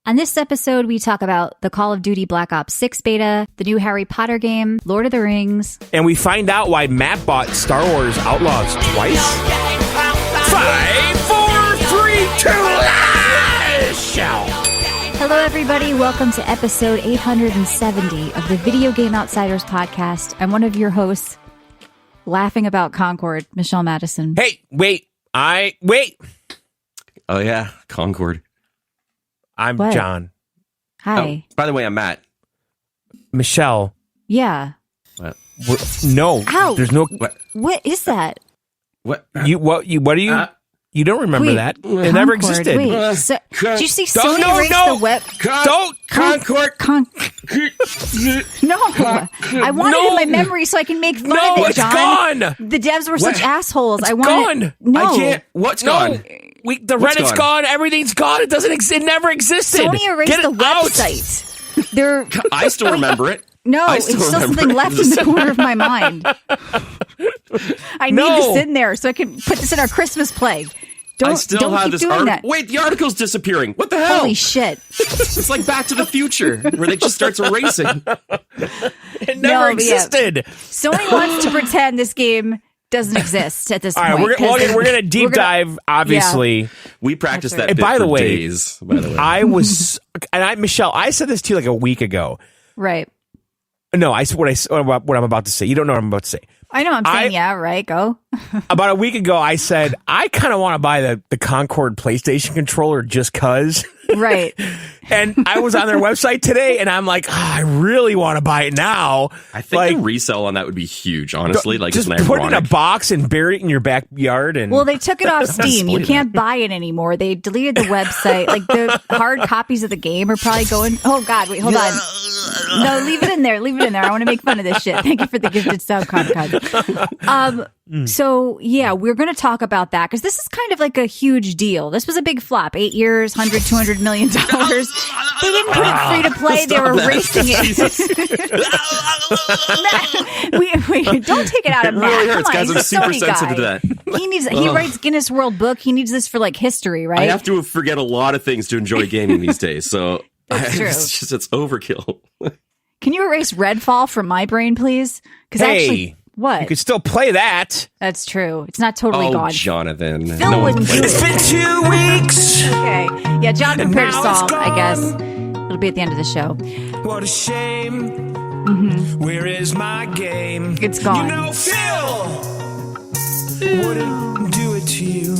On this episode, we talk about the Call of Duty Black Ops 6 beta, the new Harry Potter game, Lord of the Rings. And we find out why Matt bought Star Wars Outlaws twice. 5, 4, 3, 2, Hello, everybody. Welcome to episode 870 of the Video Game Outsiders podcast. I'm one of your hosts, laughing about Concord, Michelle Madison. Hey, wait. Oh, yeah. Concord. I'm What? John. Hi. Oh, by the way, I'm Matt. Michelle. Yeah. No. Ow. There's no. What is that? What? What are you? You don't remember Wait, that? It never Concord. existed. Wait, did you see Don't- Sony erase the web? Concord. No, I wanted it in my memory so I can make fun of it, it's John. gone. The devs were such assholes. It's I wanted gone. No, I can't. What's gone? The What's Reddit's gone? gone. Everything's gone. It doesn't. It never existed. Sony erased Get the it out. website. They're I still remember it. no, I it's still still remember something it. left in the corner of my mind. I need No. this in there so I can put this in our Christmas play. I still don't have keep this doing that. Wait, the article's disappearing. What the hell? Holy shit! It's like Back to the Future, where they just starts erasing. It never but yeah. existed. Sony wants to pretend this game doesn't exist at this All point. right, we're gonna deep dive. Obviously, We practiced That's that right. bit By the for way, days. By the way, Michelle, I said this to you like a week ago. Right. No, what I'm about to say. You don't know what I'm about to say. I know. I'm saying yeah. Right. Go. About a week ago, I said I kind of want to buy the Concord PlayStation controller just cause. Right. And I was on their website today, and I'm like, I really want to buy it now. I think the resale on that would be huge. Honestly, like just it's put it in a ironic. box and bury it in your backyard. And Well, they took it off Steam. You Disappointing. can't buy it anymore. They deleted the website. Like the hard copies of the game are probably going. Oh God! Wait, hold on. No, leave it in there. Leave it in there. I want to make fun of this shit. Thank you for the gifted sub, Concord. So yeah, we're going to talk about that because this is kind of like a huge deal. This was a big flop. 8 years, $200 million. They didn't put it free to play. They were racing it. we don't take it out of It Matt. really Come hurts, on, guys. he's I'm a super Sony sensitive guy. to that. He writes Guinness World Book. He needs this for like history, right? I have to forget a lot of things to enjoy gaming these days. So That's true. it's overkill. Can you erase Redfall from my brain, please? Because Hey, actually, what? you could still play that. That's true. It's not totally gone. Jonathan. Phil No wouldn't one's do played it. it. Been 2 weeks. Okay. Yeah, John prepared a now it's song, I guess. gone. It'll be at the end of the show. What a shame. Where is my game? It's gone. You know, Phil wouldn't do it to you.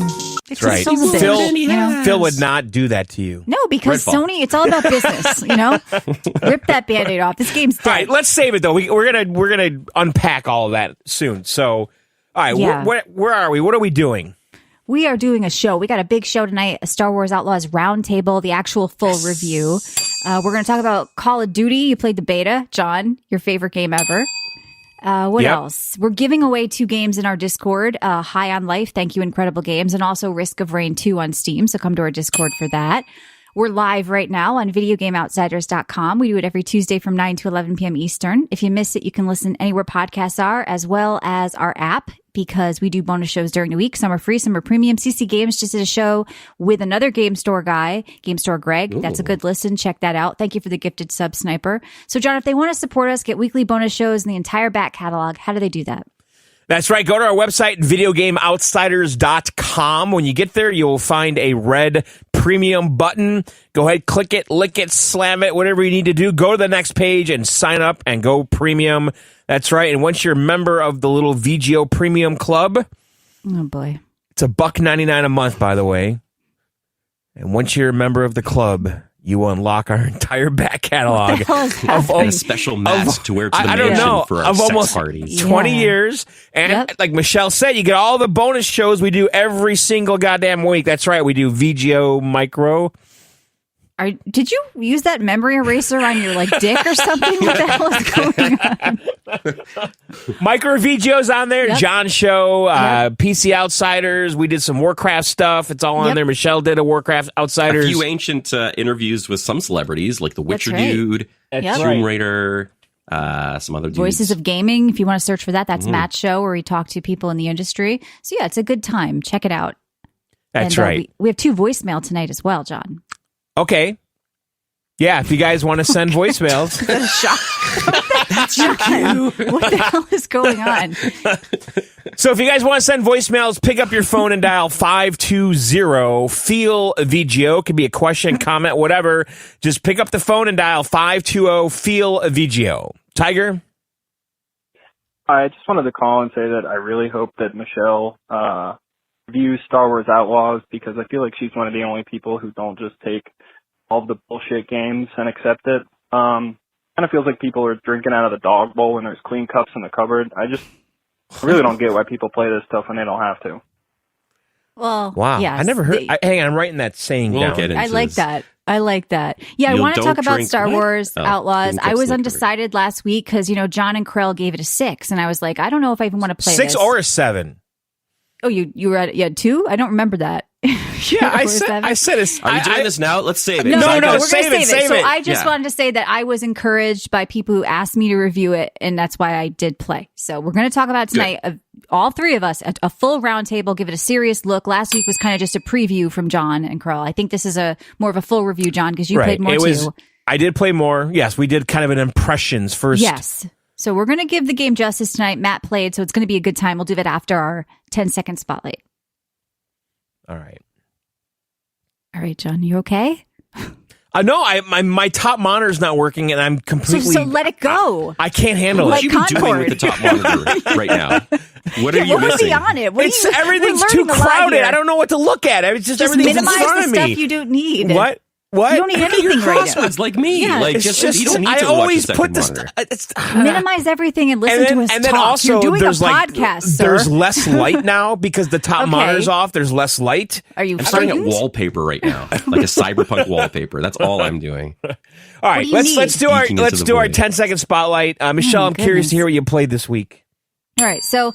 It's That's right. just so Phil, you know? Phil would not do that to you. No, because Redfall. Sony, it's all about business, you know? Rip that Band-Aid off. This game's All right, dead. let's save it though. We're gonna unpack all of that soon. So, all right, Yeah. where are we? What are we doing? We are doing a show. We got a big show tonight, a Star Wars Outlaws roundtable, the actual full review. We're going to talk about Call of Duty. You played the beta, John, your favorite game ever. What Yep. else? We're giving away 2 games in our Discord, High on Life, thank you, Incredible Games, and also Risk of Rain 2 on Steam, so come to our Discord for that. We're live right now on videogameoutsiders.com. We do it every Tuesday from 9 to 11 p.m. Eastern. If you miss it, you can listen anywhere podcasts are, as well as our app, because we do bonus shows during the week. Some are free, some are premium. CC Games just did a show with another Game Store guy, Game Store Greg. Ooh. That's a good listen. Check that out. Thank you for the gifted sub, Sniper. So, John, if they want to support us, get weekly bonus shows and the entire back catalog, how do they do that? That's right. Go to our website, videogameoutsiders.com. When you get there, you'll find a red premium button. Go ahead, click it, lick it, slam it, whatever you need to do. Go to the next page and sign up and go premium. That's right. And once you're a member of the little VGO Premium Club, Oh, boy. it's $1.99 a month, by the way. And once you're a member of the club, you will unlock our entire back catalog hell is of happening? And a special mask to wear to the I don't mansion know, for our of sex almost parties. 20 Yeah. years. And Yep. like Michelle said, you get all the bonus shows we do every single goddamn week. That's right. We do VGO Micro. Did you use that memory eraser on your like dick or something? What the hell is going on? Micro VGO's on there. Yep. John Show, Yep. PC Outsiders. We did some Warcraft stuff. It's all on Yep. there. Michelle did a Warcraft A Outsiders. few ancient interviews with some celebrities, like the Witcher right. dude, Yep. Tomb Raider, some other dudes. Voices of Gaming. If you want to search for that, that's Matt's show where we talk to people in the industry. So yeah, it's a good time. Check it out. That's And, right. we have 2 voicemail tonight as well, John. Okay. Yeah, if you guys want to send voicemails. That's your cue. What the hell is going on? So if you guys want to send voicemails, pick up your phone and dial 520-FEEL-VGO. Could be a question, comment, whatever. Just pick up the phone and dial 520-FEEL-VGO. Tiger? I just wanted to call and say that I really hope that Michelle views Star Wars Outlaws, because I feel like she's one of the only people who don't just take all the bullshit games and accept it. Kind of feels like people are drinking out of the dog bowl when there's clean cups in the cupboard. I really don't get why people play this stuff when they don't have to. Well, wow. yes, I never heard. Hang on, I'm writing that saying down. I like that. I like that. Yeah, I want to talk about Star Wars Outlaws. I was undecided last week because, John and Krell gave it a 6, and I was like, I don't know if I even want to play 6 this. or a 7. Oh, you were at 2? I don't remember that. Yeah, I said it's. Are we doing this now? Let's save it. No, No, we're going to save it. So I just wanted to say that I was encouraged by people who asked me to review it, and that's why I did play. So we're going to talk about tonight, all three of us, a full roundtable, give it a serious look. Last week was kind of just a preview from John and Krell. I think this is more of a full review, John, because you played more too. I did play more. Yes, we did kind of an impressions first. Yes. So we're going to give the game justice tonight. Matt played, so it's going to be a good time. We'll do it after our 10-second spotlight. All right. All right, John, you okay? No, my top monitor's not working, and I'm completely. So let it go. I can't handle Like it. What are you doing with the top monitor right now? What are you what missing? Be on it? Everything's too crowded. I don't know what to look at. It's just everything's in front of me. Minimize the stuff you don't need. What? You don't need anything right now. Crosswords like me. Yeah. Like It's just you don't need I to always watch put the this. Minimize everything and listen to us and then talk. also You're doing a there's podcast, sir. There's less light now because the top Okay. monitor's off. There's less light. Are you I'm starting at frightened? wallpaper right now, like a cyberpunk wallpaper. That's all I'm doing. All right, do you need? let's do our Speaking into the 10-second spotlight. Michelle, I'm curious to hear what you played this week. All right, so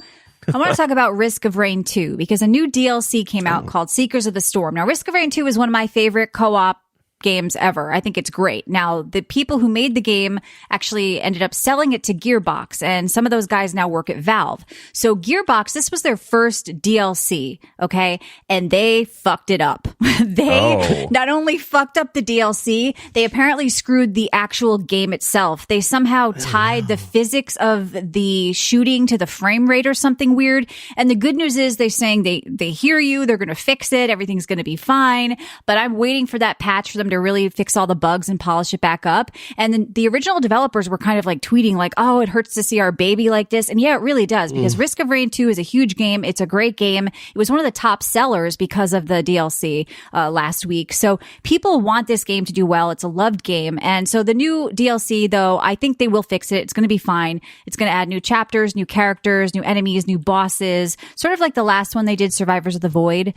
I want to talk about Risk of Rain 2 because a new DLC came out called Seekers of the Storm. Now, Risk of Rain 2 is one of my favorite co-op games ever. I think it's great. Now, the people who made the game actually ended up selling it to Gearbox, and some of those guys now work at Valve. So Gearbox, this was their first DLC, okay? And they fucked it up. They not only fucked up the DLC, they apparently screwed the actual game itself. They somehow tied the physics of the shooting to the frame rate or something weird. And the good news is they're saying they hear you, they're going to fix it, everything's going to be fine. But I'm waiting for that patch for them to really fix all the bugs and polish it back up. And then the original developers were kind of like tweeting like, oh, it hurts to see our baby like this. And yeah, it really does, because Risk of Rain 2 is a huge game. It's a great game. It was one of the top sellers because of the DLC last week. So people want this game to do well. It's a loved game. And so the new DLC, though, I think they will fix it. It's going to be fine. It's going to add new chapters, new characters, new enemies, new bosses, sort of like the last one they did, Survivors of the Void,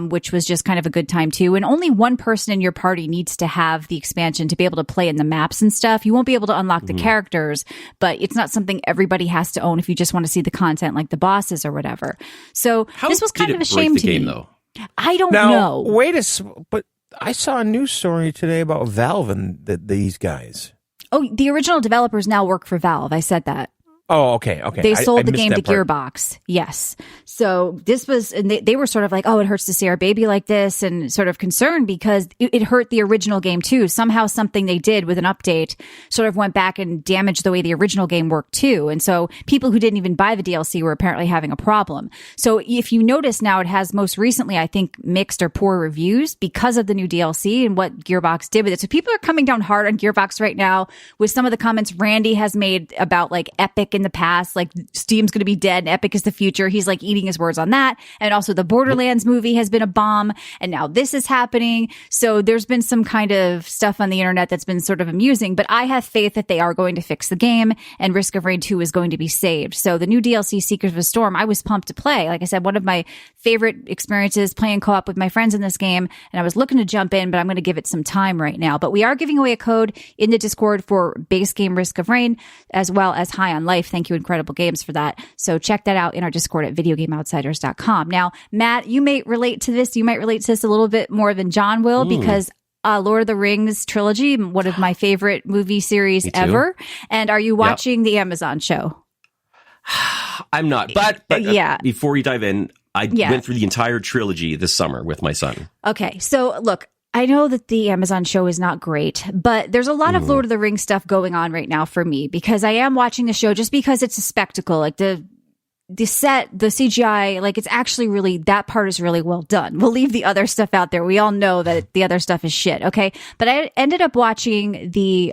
which was just kind of a good time too. And only one person in your party needs to have the expansion to be able to play in the maps and stuff. You won't be able to unlock the characters, but it's not something everybody has to own if you just want to see the content like the bosses or whatever. So this was kind of a shame to me. Though? I don't know. But I saw a news story today about Valve and these guys. Oh, the original developers now work for Valve. I said that. Oh, okay. They sold the game to Gearbox. Yes. So this was, and they were sort of like, oh, it hurts to see our baby like this, and sort of concerned because it hurt the original game too. Somehow something they did with an update sort of went back and damaged the way the original game worked too. And so people who didn't even buy the DLC were apparently having a problem. So if you notice now, it has most recently, I think, mixed or poor reviews because of the new DLC and what Gearbox did with it. So people are coming down hard on Gearbox right now with some of the comments Randy has made about like Epic in the past, like Steam's going to be dead and Epic is the future. He's like eating his words on that. And also the Borderlands movie has been a bomb, and now this is happening. So there's been some kind of stuff on the internet that's been sort of amusing, but I have faith that they are going to fix the game and Risk of Rain 2 is going to be saved. So the new DLC, Seekers of the Storm, I was pumped to play. Like I said, one of my favorite experiences playing co-op with my friends in this game, and I was looking to jump in, but I'm going to give it some time right now. But we are giving away a code in the Discord for base game Risk of Rain, as well as High on Life. Thank you, Incredible Games, for that. So check that out in our Discord at videogameoutsiders.com. Now, Matt, you may relate to this. You might relate to this a little bit more than John will, because Lord of the Rings trilogy, one of my favorite movie series ever. And are you watching the Amazon show? I'm not. But yeah. Before we dive in, I went through the entire trilogy this summer with my son. Okay. So look, I know that the Amazon show is not great, but there's a lot of Lord of the Rings stuff going on right now for me because I am watching the show just because it's a spectacle. Like the set, the CGI, like it's actually really, that part is really well done. We'll leave the other stuff out there. We all know that the other stuff is shit. Okay. But I ended up watching the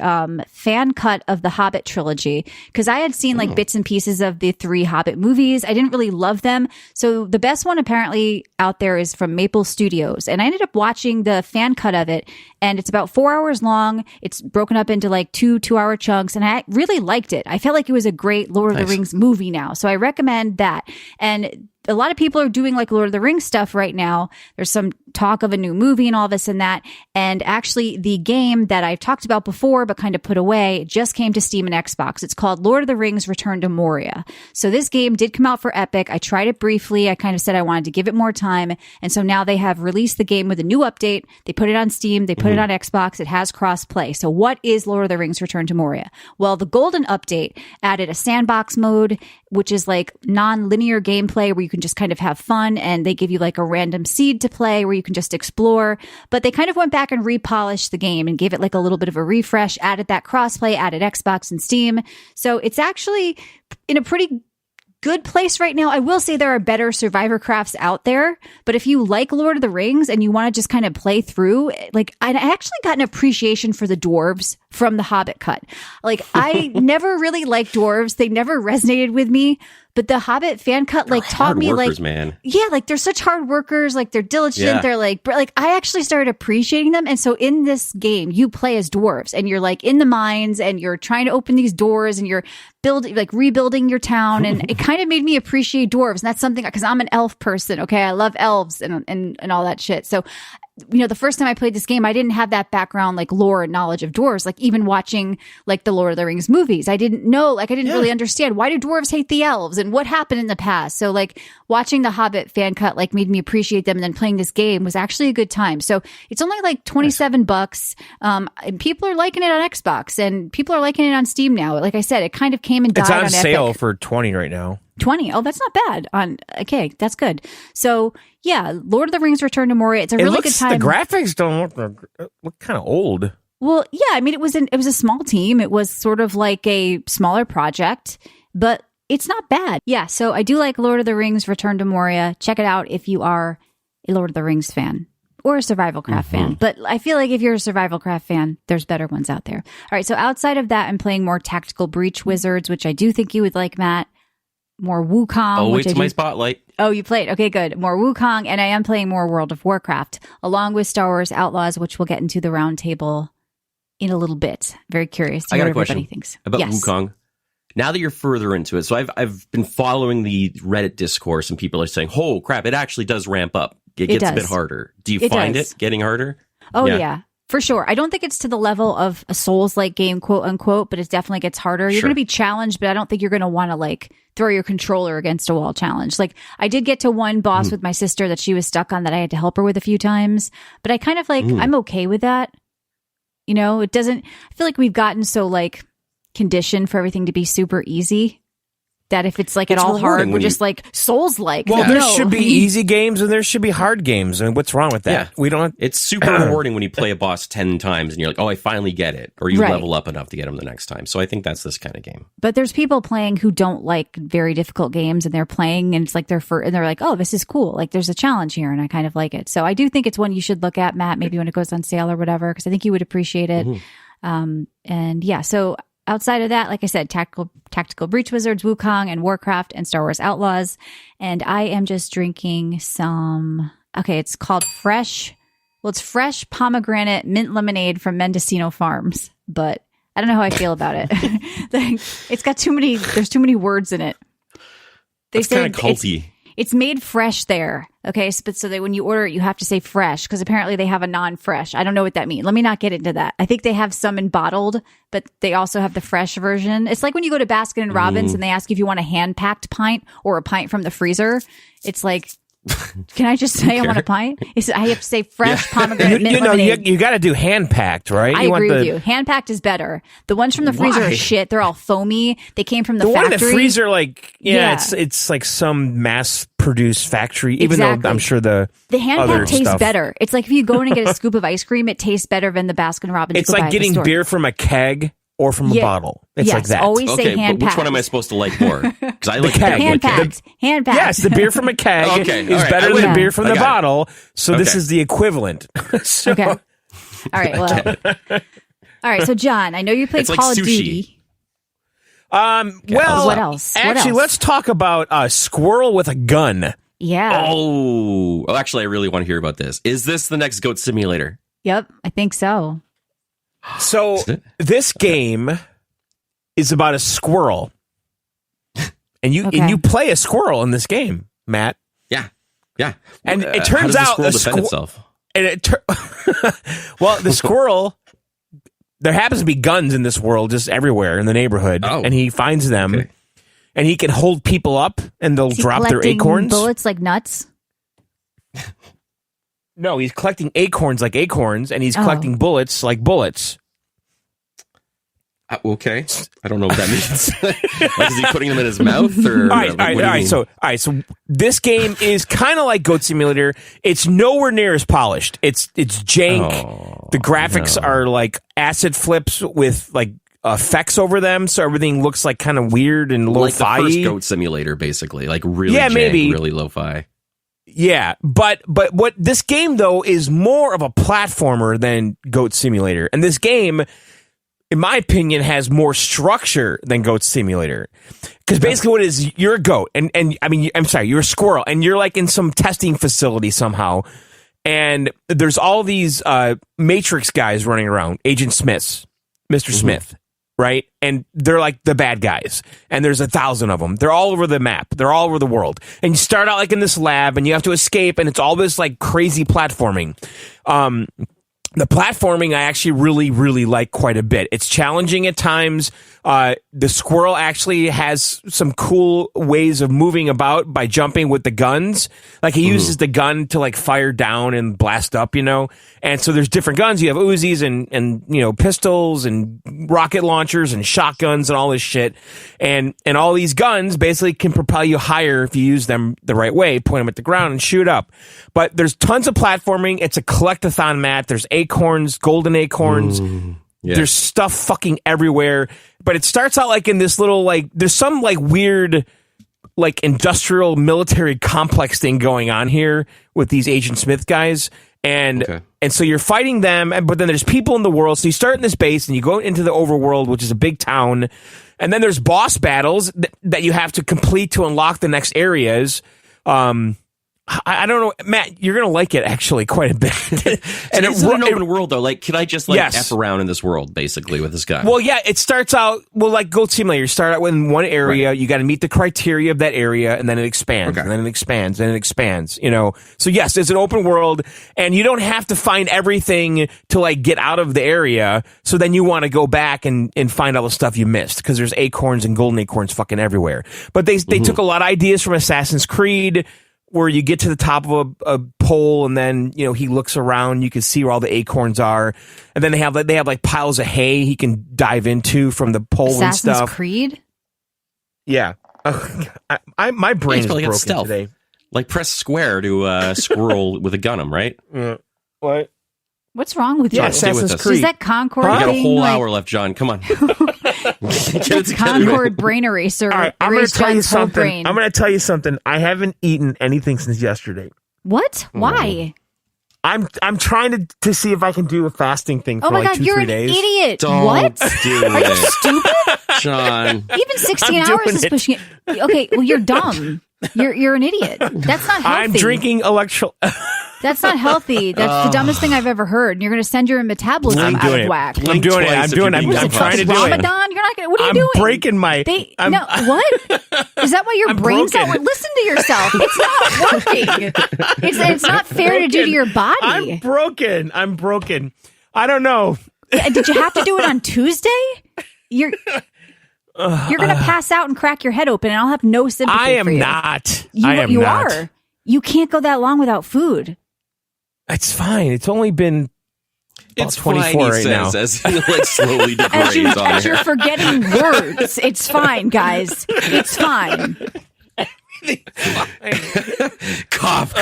fan cut of the Hobbit trilogy because I had seen like bits and pieces of the 3 Hobbit movies. I didn't really love them. So the best one apparently out there is from Maple Studios. And I ended up watching the fan cut of it. And it's about 4 hours long. It's broken up into like 2-hour chunks. And I really liked it. I felt like it was a great Lord of the Rings movie now. So I recommend that. And a lot of people are doing like Lord of the Rings stuff right now. There's some talk of a new movie and all this and that. And actually the game that I've talked about before, but kind of put away, just came to Steam and Xbox. It's called Lord of the Rings Return to Moria. So this game did come out for Epic. I tried it briefly. I kind of said I wanted to give it more time. And so now they have released the game with a new update. They put it on Steam. They put it on Xbox. It has cross-play. So what is Lord of the Rings Return to Moria? Well, the Golden update added a sandbox mode, which is like non-linear gameplay where you can just kind of have fun, and they give you like a random seed to play where you can just explore. But they kind of went back and repolished the game and gave it like a little bit of a refresh, added that crossplay, added Xbox and Steam. So it's actually in a pretty good place right now. I will say there are better survivor crafts out there, but if you like Lord of the Rings and you want to just kind of play through, like I actually got an appreciation for the dwarves from the Hobbit cut. Like I never really liked dwarves. They never resonated with me, but the Hobbit fan cut like taught me workers, like, man. Yeah, like they're such hard workers. Like they're diligent. Yeah. They're like I actually started appreciating them. And so in this game, you play as dwarves and you're like in the mines and you're trying to open these doors and you're rebuilding your town. And it kind of made me appreciate dwarves. And that's something because I'm an elf person. Okay. I love elves and all that shit. So, you know, the first time I played this game, I didn't have that background, like lore and knowledge of dwarves. Like even watching like the Lord of the Rings movies, I didn't know, like I didn't really understand why do dwarves hate the elves and what happened in the past. So like watching the Hobbit fan cut like made me appreciate them. And then playing this game was actually a good time. So it's only like $27. And people are liking it on Xbox and people are liking it on Steam now. Like I said, it kind of came and died on It's on sale Epic. for 20 right now. 20. Oh, that's not bad. Okay, that's good. So yeah, Lord of the Rings Return to Moria. It's a really good time. The graphics don't look kind of old. Well, yeah, I mean, it was a small team. It was sort of like a smaller project, but it's not bad. Yeah, so I do like Lord of the Rings Return to Moria. Check it out if you are a Lord of the Rings fan or a survival craft fan. But I feel like if you're a survival craft fan, there's better ones out there. All right, so outside of that, I'm playing more Tactical Breach Wizards, which I do think you would like, Matt. More Wukong. Oh, it's my spotlight. Oh, you played. Okay, good. More Wukong, and I am playing more World of Warcraft, along with Star Wars Outlaws, which we'll get into the roundtable in a little bit. Very curious to hear what everybody thinks. About Wukong. Now that you're further into it, so I've been following the Reddit discourse, and people are saying, "Oh crap, it actually does ramp up. It gets a bit harder." Do you find it getting harder? Oh yeah. For sure. I don't think it's to the level of a Souls-like game, quote unquote, but it definitely gets harder. You're going to be challenged, but I don't think you're going to want to like throw your controller against a wall challenge. Like I did get to one boss with my sister that she was stuck on that I had to help her with a few times, but I kind of like, I'm okay with that. You know, I feel like we've gotten so like conditioned for everything to be super easy that if it's like at all hard, we're just like Souls-like. Well, there should be easy games and there should be hard games. I mean, what's wrong with that? Yeah. We don't. It's super rewarding when you play a boss 10 times and you're like, oh, I finally get it. Or you level up enough to get him the next time. So I think that's this kind of game. But there's people playing who don't like very difficult games and they're playing and it's like and they're like, oh, this is cool. Like there's a challenge here and I kind of like it. So I do think it's one you should look at, Matt, maybe when it goes on sale or whatever, because I think you would appreciate it. And yeah, so outside of that, like I said, Tactical Breach Wizards, Wukong, and Warcraft, and Star Wars Outlaws. And I am just drinking it's called Fresh. Well, it's Fresh Pomegranate Mint Lemonade from Mendocino Farms. But I don't know how I feel about it. It's got there's too many words in it. It's kind of culty. It's made fresh there. Okay. So that when you order it, you have to say fresh because apparently they have a non-fresh. I don't know what that means. Let me not get into that. I think they have some in bottled, but they also have the fresh version. It's like when you go to Baskin and Robbins and they ask you if you want a hand-packed pint or a pint from the freezer. It's like Can I just say I want a pint? I have to say fresh pomegranate mint lemonade. You got to do hand packed, right? I agree with you. Hand packed is better. The ones from the freezer are shit. They're all foamy. They came from the factory. One in the freezer, it's like some mass produced factory. Even though I'm sure the hand packed tastes better. It's like if you go in and get a scoop of ice cream, it tastes better than the Baskin Robbins. It's like getting beer from a keg or from a bottle. It's like that. Always say hand packed. Which one am I supposed to like more? Because I like hand packed. Hand packed. Yes, the beer from a keg is better than the beer from the bottle. So this is the equivalent. Okay. All right. Well. All right. So John, I know you played Call of Duty. Well, what else? Actually, let's talk about a squirrel with a gun. Yeah. Oh, actually, I really want to hear about this. Is this the next Goat Simulator? Yep, I think so. So this game is about a squirrel, and you play a squirrel in this game, Matt. Yeah. And it turns out the squirrel defend itself. And well, the squirrel. There happens to be guns in this world, just everywhere in the neighborhood, and he finds them, and he can hold people up, and they'll drop their acorns. Bullets like nuts. No, he's collecting acorns like acorns, and he's collecting bullets like bullets. Okay, I don't know what that means. Like, is he putting them in his mouth? Or all right. So this game is kind of like Goat Simulator. It's nowhere near as polished. It's jank. The graphics are like acid flips with like effects over them, so everything looks like kind of weird and lo-fi. Like the first Goat Simulator, basically, like really jank, maybe really lo-fi. Yeah, but what this game though is more of a platformer than Goat Simulator, and this game, in my opinion, has more structure than Goat Simulator. Because basically what it is, you're a goat, and I mean, I'm sorry, you're a squirrel, and you're like in some testing facility somehow, and there's all these Matrix guys running around, Agent Smiths, Mr. Smith, right? And they're like the bad guys, and there's 1,000 of them. They're all over the map. They're all over the world. And you start out like in this lab, and you have to escape, and it's all this like crazy platforming. The platforming I actually really, really like quite a bit. It's challenging at times. The squirrel actually has some cool ways of moving about by jumping with the guns. Like he uses the gun to like fire down and blast up, you know? And so there's different guns. You have Uzis and you know, pistols and rocket launchers and shotguns and all this shit. And all these guns basically can propel you higher if you use them the right way, point them at the ground and shoot up. But there's tons of platforming. It's a collect-a-thon, Matt. There's acorns, golden acorns. Yeah. There's stuff fucking everywhere. But it starts out like in this little, like, there's some like weird, like industrial military complex thing going on here with these Agent Smith guys. And so you're fighting them, but then there's people in the world. So you start in this base and you go into the overworld, which is a big town. And then there's boss battles that you have to complete to unlock the next areas. I don't know, Matt, you're going to like it actually quite a bit. And it's an open world though. Like, can I just like F around in this world basically with this guy? Well, yeah, it starts out, like Goat Simulator, you start out in one area, you got to meet the criteria of that area, and then it expands, and then it expands, and it expands, you know? So yes, it's an open world, and you don't have to find everything to like get out of the area, so then you want to go back and find all the stuff you missed, because there's acorns and golden acorns fucking everywhere. But they took a lot of ideas from Assassin's Creed, where you get to the top of a pole, and then, you know, he looks around, you can see where all the acorns are, and then they have like piles of hay he can dive into from the pole and stuff. Assassin's Creed? Yeah. My brain is broken stealth today. Like press square to squirrel with a gun, right? What? What's wrong with you? Assassin's Creed. Is that Concord? We got a whole like, hour left, John. Come on. It's Concord brain eraser. All right, I'm going to tell you something. Brain. I'm going to tell you something. I haven't eaten anything since yesterday. What? Why? I'm trying to see if I can do a fasting thing for my like God, 2-3 you're days. An idiot. Don't what? Do Are you stupid? John. Even 16 hours is pushing it. Okay, well, you're dumb. You're an idiot. That's not healthy. I'm drinking That's not healthy. That's the dumbest thing I've ever heard. And you're going to send your metabolism out of whack. I'm doing it. I'm trying to do it. Ramadan? You're not going to. What are you doing? I'm breaking my. No, what? Is that why your brain's not working? Listen to yourself. It's not working. It's not fair to do to your body. I'm broken. I don't know. Did you have to do it on Tuesday? You're going to pass out and crack your head open, and I'll have no sympathy for you. I am not. You are. You can't go that long without food. It's fine. It's only been it's 24 fine, right now. As he like slowly degrades as you're forgetting words. It's fine, guys. It's fine. Cough.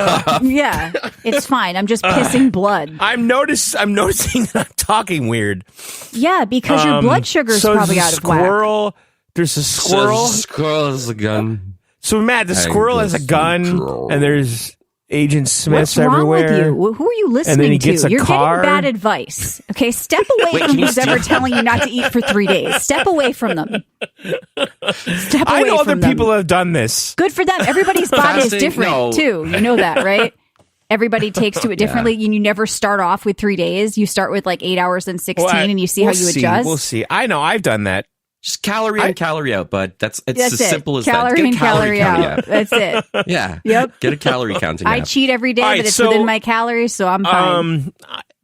Yeah, it's fine. I'm just pissing blood. I'm noticing that I'm talking weird. Yeah, because your blood sugar's probably out of whack. There's a squirrel. So the squirrel has a gun. So Matt, the squirrel has a gun, and there's Agent Smiths everywhere. What's wrong with you? Who are you listening and then he gets to? You're car. getting bad advice. Okay, step away from who's ever telling you not to eat for 3 days. Step away from them. Step away I know from other people have done this. Good for them. Everybody's body is different too. You know that, right? Everybody takes to it differently. And you never start off with 3 days. You start with like 8 hours and 16, and you see how you adjust. We'll see. I know. I've done that. Just calorie in, calorie out, bud. It's as simple as calorie that. Get in, calorie out. That's it. Yeah. Yep. Get a calorie counting app. I cheat every day, but it's within my calories, so I'm fine.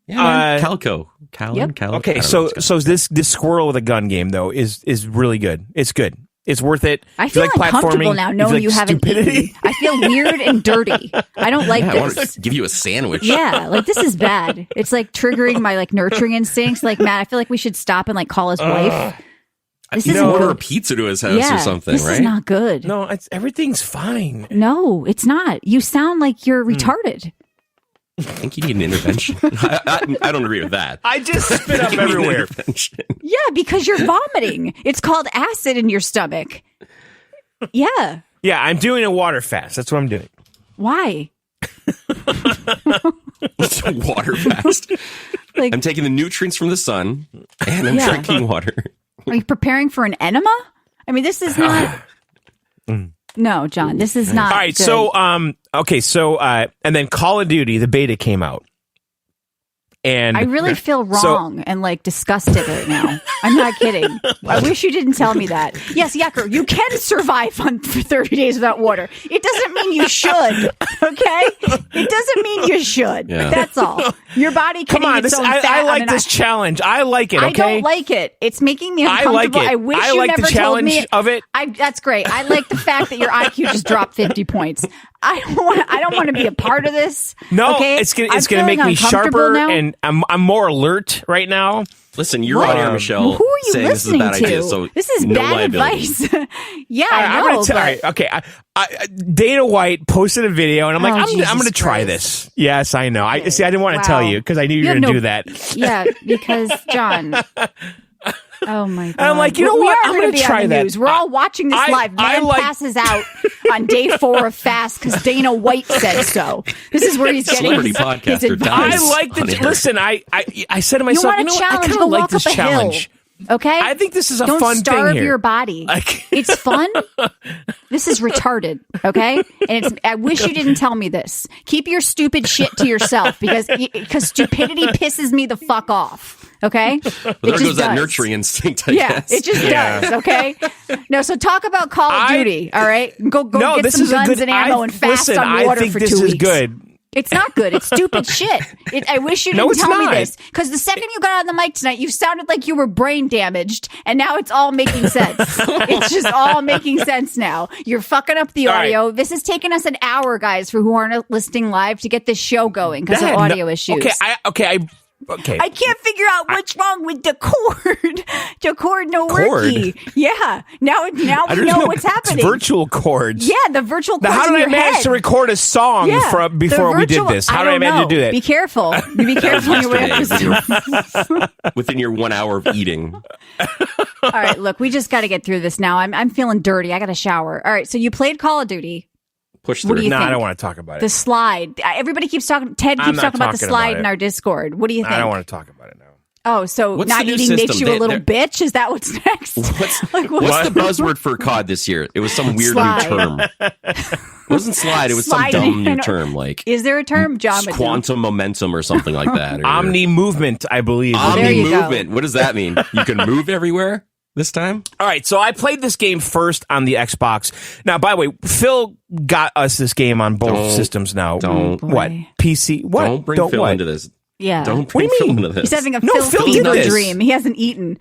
Calico. Calico. Okay, so this squirrel with a gun game though is really good. It's good. It's worth it. I feel uncomfortable now knowing you haven't eaten. I feel weird and dirty. I don't like this. I want to give you a sandwich. Yeah, like this is bad. It's like triggering my like nurturing instincts. Like Matt, I feel like we should stop and like call his wife. This isn't order a pizza to his house or something, this right? This is not good. No, everything's fine. No, it's not. You sound like you're retarded. I think you need an intervention. I don't agree with that. I just spit up everywhere. Yeah, because you're vomiting. It's called acid in your stomach. Yeah. Yeah, I'm doing a water fast. That's what I'm doing. Why? It's a water fast. Like, I'm taking the nutrients from the sun and I'm drinking water. Are you preparing for an enema? I mean, this is not. No, John, this is not. All right, good. so and then Call of Duty, the beta came out. And I really feel wrong and like disgusted right now. I'm not kidding. I wish you didn't tell me that. Yes, Yacker, you can survive for 30 days without water. It doesn't mean you should, okay? It doesn't mean you should. Yeah. That's all. Your body can eat its own fat. I like this challenge. I like it, okay? I don't like it. It's making me uncomfortable. I like it. I wish you like never the challenge told me. Of it. That's great. I like the fact that your IQ just dropped 50 points. I don't want to be a part of this. No, okay? it's gonna make me sharper now. and I'm more alert right now. Listen, you're on here, Michelle. Who are you saying listening this is a bad to? idea, so this is no bad liability. advice. Yeah, I know. All right, okay. Dana White posted a video, and I'm like, I'm going to try this. Yes, I know. I didn't want to tell you because I knew you were going to do that. Yeah, because John. Oh my god! And I'm like, you know what? I'm going to try that. News. We're all watching this live. Man passes out on day 4 of fast because Dana White said so. This is where he's getting his advice. I like the listen. I said to myself, you want a challenge? I Go like walk this up a challenge. Hill. Okay, I think this is a Don't fun thing here. Don't starve your body. It's fun. This is retarded. Okay, and I wish you didn't tell me this. Keep your stupid shit to yourself because stupidity pisses me the fuck off. Okay, well, there goes that nurturing instinct. I guess. It just does. Okay, no. So talk about Call of Duty. All right, go get some guns and ammo and fast on water for 2 weeks. This is good. It's not good. It's stupid shit. I wish you didn't tell me this. Because the second you got on the mic tonight, you sounded like you were brain damaged. And now it's all making sense. It's just all making sense now. You're fucking up the audio. Right. This has taken us an hour, guys, for who aren't listening live to get this show going because of audio issues. Okay. I can't figure out what's wrong with the cord. The cord no worky. Yeah. Now we know what's happening. Virtual cords. Yeah, the virtual cords. Now, how did I manage to record a song before we did this? How did I manage to do that? Be careful. Be careful in your episode. Within your 1 hour of eating. All right, look, we just got to get through this now. I'm feeling dirty. I got to shower. All right, so you played Call of Duty. Push through. No, I don't want to talk about it. The slide. Everybody keeps talking. Ted keeps talking about the slide in our Discord. What do you think? I don't want to talk about it now. Oh, so not eating makes you a little bitch? Is that what's next? What's the buzzword for COD this year? It was some weird new term. It wasn't slide. It was some dumb new term. Like, is there a term, John? Quantum momentum or something like that. Omni movement, I believe. Omni movement. What does that mean? You can move everywhere this time? All right, so I played this game first on the Xbox. Now, by the way, Phil got us this game on both systems now. What? PC? What? Don't bring Phil into this. Yeah. Don't bring Phil into this. He's having a Phil fever dream. He hasn't eaten.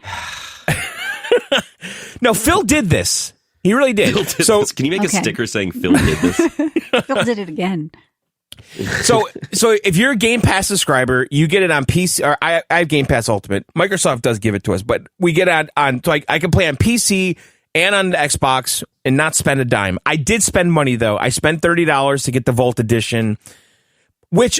No, Phil did this. He really did. So can you make a sticker saying Phil did this? Phil did it again. So if you're a Game Pass subscriber, you get it on PC. Or I have Game Pass Ultimate. Microsoft does give it to us, but we get it on so I can play on PC and on the Xbox and not spend a dime. I did spend money though. I spent $30 to get the Vault Edition, which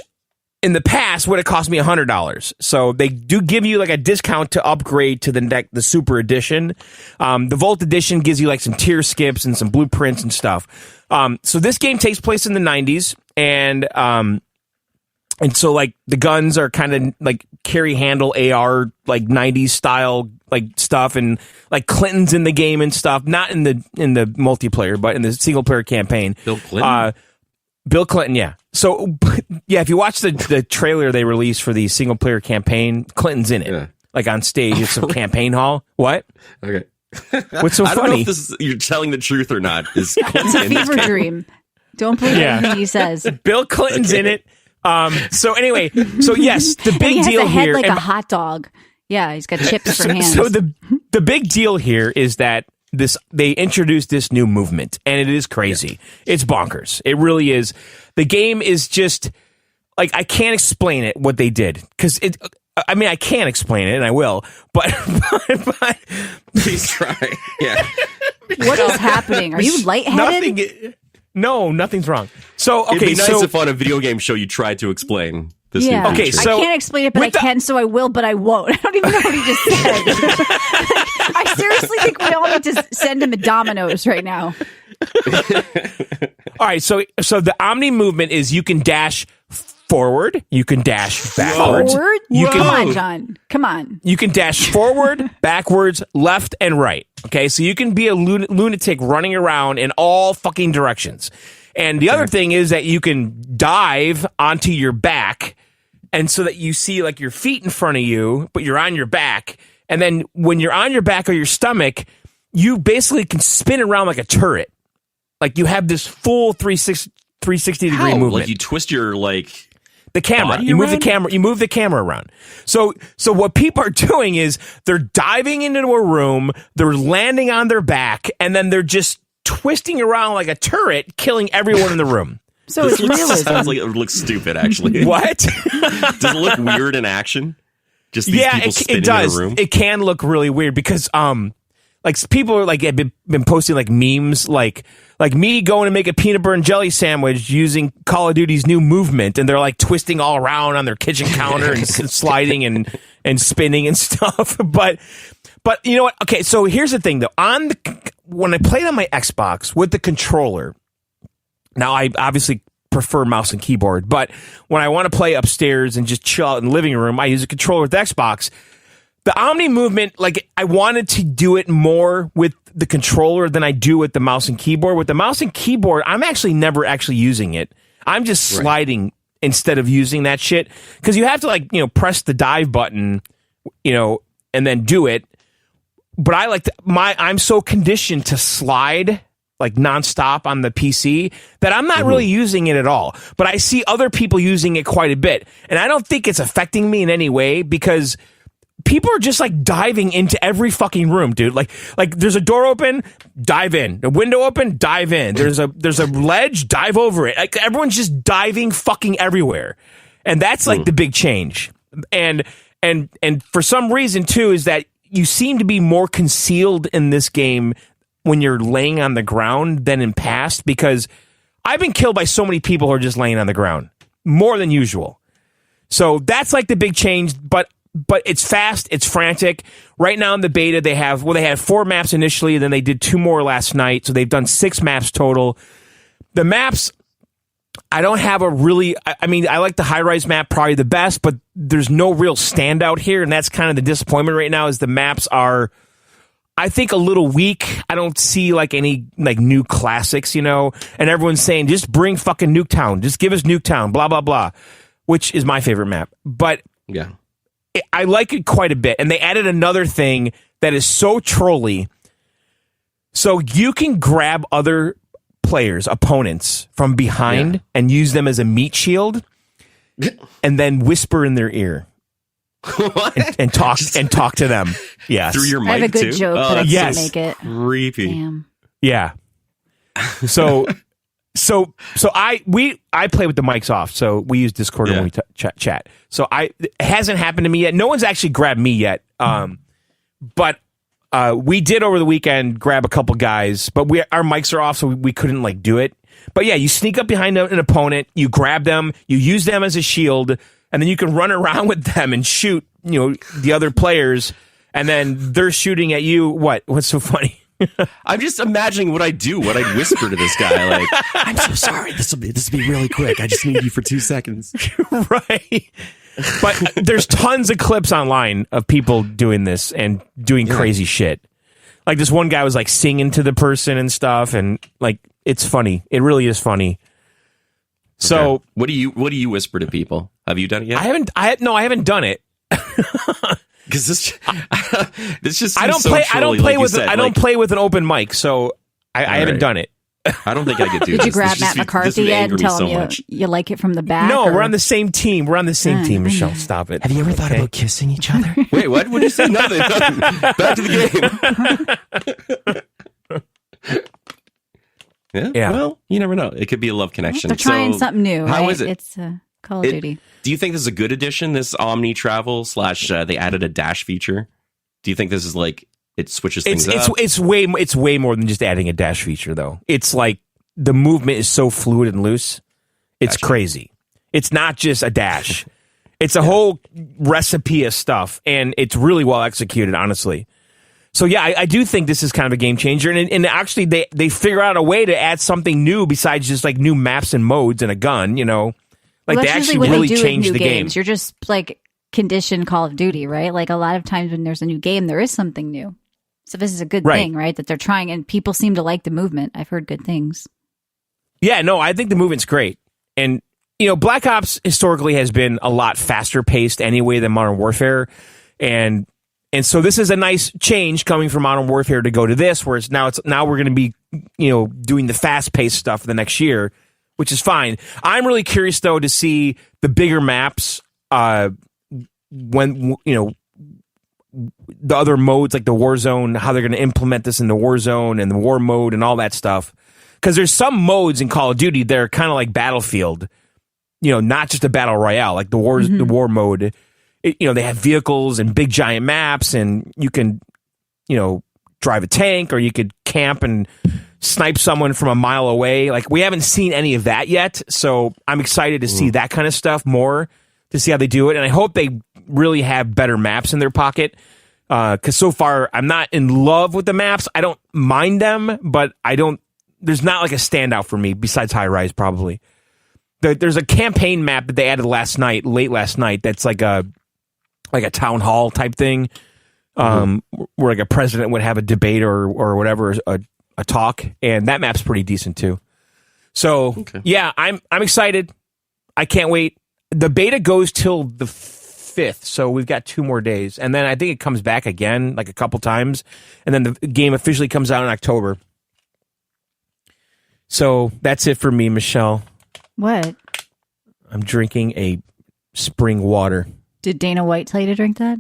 in the past would have cost me $100. So they do give you like a discount to upgrade to the Super Edition. The Vault Edition gives you like some tier skips and some blueprints and stuff. So this game takes place in the 90s, and so like the guns are kind of like carry handle AR like 90s style like stuff, and like Clinton's in the game and stuff. Not in the multiplayer, but in the single player campaign. Bill Clinton. Bill Clinton, yeah. So, yeah, if you watch the trailer they released for the single player campaign, Clinton's in it, like on stage. It's a campaign hall. What? Okay. What's so I don't funny? know if you're telling the truth or not. Is It's a fever dream. Don't believe anything he says. Bill Clinton's in it. So anyway, so yes, the big and he has deal a head here, like a hot dog. Yeah, he's got chips for hands. So the big deal here is that they introduced this new movement, and it is crazy. Yeah. It's bonkers. It really is. The game is just like, I can't explain it, what they did, because I mean, I can't explain it, and I will, but please try. Yeah. What is happening? Are you lightheaded? No, nothing's wrong. So okay, it'd be nice if on a video game show you tried to explain this. Yeah. Okay, so I can't explain it, but I can, so I will, but I won't. I don't even know what he just said. I seriously think we all need to send him a Domino's right now. All right, so the Omni movement is you can dash forward, you can dash backwards. Forward? Come on, John. Come on. You can dash forward, backwards, left, and right. Okay, so you can be a lunatic running around in all fucking directions. And the other thing is that you can dive onto your back, and so that you see like your feet in front of you, but you're on your back. And then when you're on your back or your stomach, you basically can spin around like a turret. Like you have this full 360 degree movement. Like you twist your the camera. You move the camera. You move the camera around. So what people are doing is they're diving into a room, they're landing on their back, and then they're just twisting around like a turret, killing everyone in the room. So it's realism. Sounds like it would look stupid, actually. What? Does it look weird in action? Just these people spinning it does. In a room? It can look really weird because like people are like have been posting like memes like me going to make a peanut butter and jelly sandwich using Call of Duty's new movement, and they're like twisting all around on their kitchen counter and sliding and spinning and stuff. But you know what? Okay, so here's the thing though. When I played on my Xbox with the controller, now I obviously prefer mouse and keyboard, but when I want to play upstairs and just chill out in the living room, I use a controller with the Xbox. The Omni movement, like I wanted to do it more with the controller than I do with the mouse and keyboard. With the mouse and keyboard, I'm actually never actually using it. I'm just sliding instead of using that shit, because you have to press the dive button, and then do it. But I I'm so conditioned to slide like nonstop on the PC that I'm not really using it at all. But I see other people using it quite a bit, and I don't think it's affecting me in any way because people are just like diving into every fucking room, dude. Like there's a door open, dive in. A window open, dive in. There's a ledge, dive over it. Like everyone's just diving fucking everywhere, and that's like the big change. And for some reason too is that you seem to be more concealed in this game when you're laying on the ground than in past, because I've been killed by so many people who are just laying on the ground more than usual. So that's like the big change, but it's fast, it's frantic. Right now in the beta, they had 4 maps initially, and then they did 2 more last night, so they've done 6 maps total. The maps, I don't have a really, I mean, I like the high-rise map probably the best, but there's no real standout here, and that's kind of the disappointment right now is the maps are, I think, a little weak. I don't see like any like new classics, and everyone's saying, just bring fucking Nuketown, just give us Nuketown, blah, blah, blah, which is my favorite map. But yeah, I like it quite a bit. And they added another thing that is so trolly. So you can grab other players, opponents from behind and use them as a meat shield and then whisper in their ear. and talk to them. Yes. Through your mic I have a good too? joke, but I can't make it. Creepy. Damn. Yeah. So I play with the mics off. So we use Discord when we chat. So it hasn't happened to me yet. No one's actually grabbed me yet. But we did over the weekend grab a couple guys, but our mics are off, so we couldn't like do it. But yeah, you sneak up behind an opponent, you grab them, you use them as a shield, and then you can run around with them and shoot, the other players, and then they're shooting at you. What's so funny? I'm just imagining what I'd do, what I'd whisper to this guy, like, I'm so sorry, this will be really quick. I just need you for 2 seconds. Right. But there's tons of clips online of people doing this and doing crazy shit. Like this one guy was like singing to the person and stuff, and like it's funny. It really is funny. So what do you whisper to people? Have you done it yet? I haven't done it. Because this just I don't so play. trolly, I don't play with. I don't play with an open mic, so I haven't done it. I don't think I could do this. Did you grab Matt McCarthy yet and tell him you like it from the back? No, we're on the same team. Michelle. Stop it. Have you ever thought about kissing each other? Wait, what? What did you say? Nothing. Back to the game. Yeah. Well, you never know. It could be a love connection. They're trying something new. How right? is it? It's Call of Duty. Do you think this is a good addition, this Omni Travel / they added a dash feature? Do you think this is like it switches things up? It's way more than just adding a dash feature, though. It's like the movement is so fluid and loose. It's crazy. It's not just a dash. It's a whole recipe of stuff, and it's really well executed, honestly. So yeah, I do think this is kind of a game changer, and actually they figure out a way to add something new besides just like new maps and modes and a gun, Like they actually really changed the game. You're just like conditioned Call of Duty, right? Like a lot of times when there's a new game, there is something new. So this is a good thing, right? That they're trying, and people seem to like the movement. I've heard good things. Yeah, no, I think the movement's great. And, Black Ops historically has been a lot faster paced anyway than Modern Warfare. And so this is a nice change coming from Modern Warfare to go to this, where now we're going to be, doing the fast paced stuff for the next year, which is fine. I'm really curious, though, to see the bigger maps when, the other modes like the Warzone, how they're going to implement this in the Warzone and the War mode and all that stuff. Because there's some modes in Call of Duty that are kind of like Battlefield, not just a battle royale, like the War mode. They have vehicles and big giant maps, and you can, drive a tank, or you could camp and snipe someone from a mile away. Like, we haven't seen any of that yet, so I'm excited to see that kind of stuff more, to see how they do it. And I hope they really have better maps in their pocket, because so far I'm not in love with the maps. I don't mind them, but there's not like a standout for me besides High Rise, probably. There's a campaign map that they added late last night, that's like a town hall type thing, where like a president would have a debate or whatever, a talk, and that map's pretty decent too. So yeah, I'm excited. I can't wait. The beta goes till the 5th, so we've got 2 more days, and then I think it comes back again like a couple times, and then the game officially comes out in October. So that's it for me, Michelle. What? I'm drinking a spring water. Did Dana White tell you to drink that?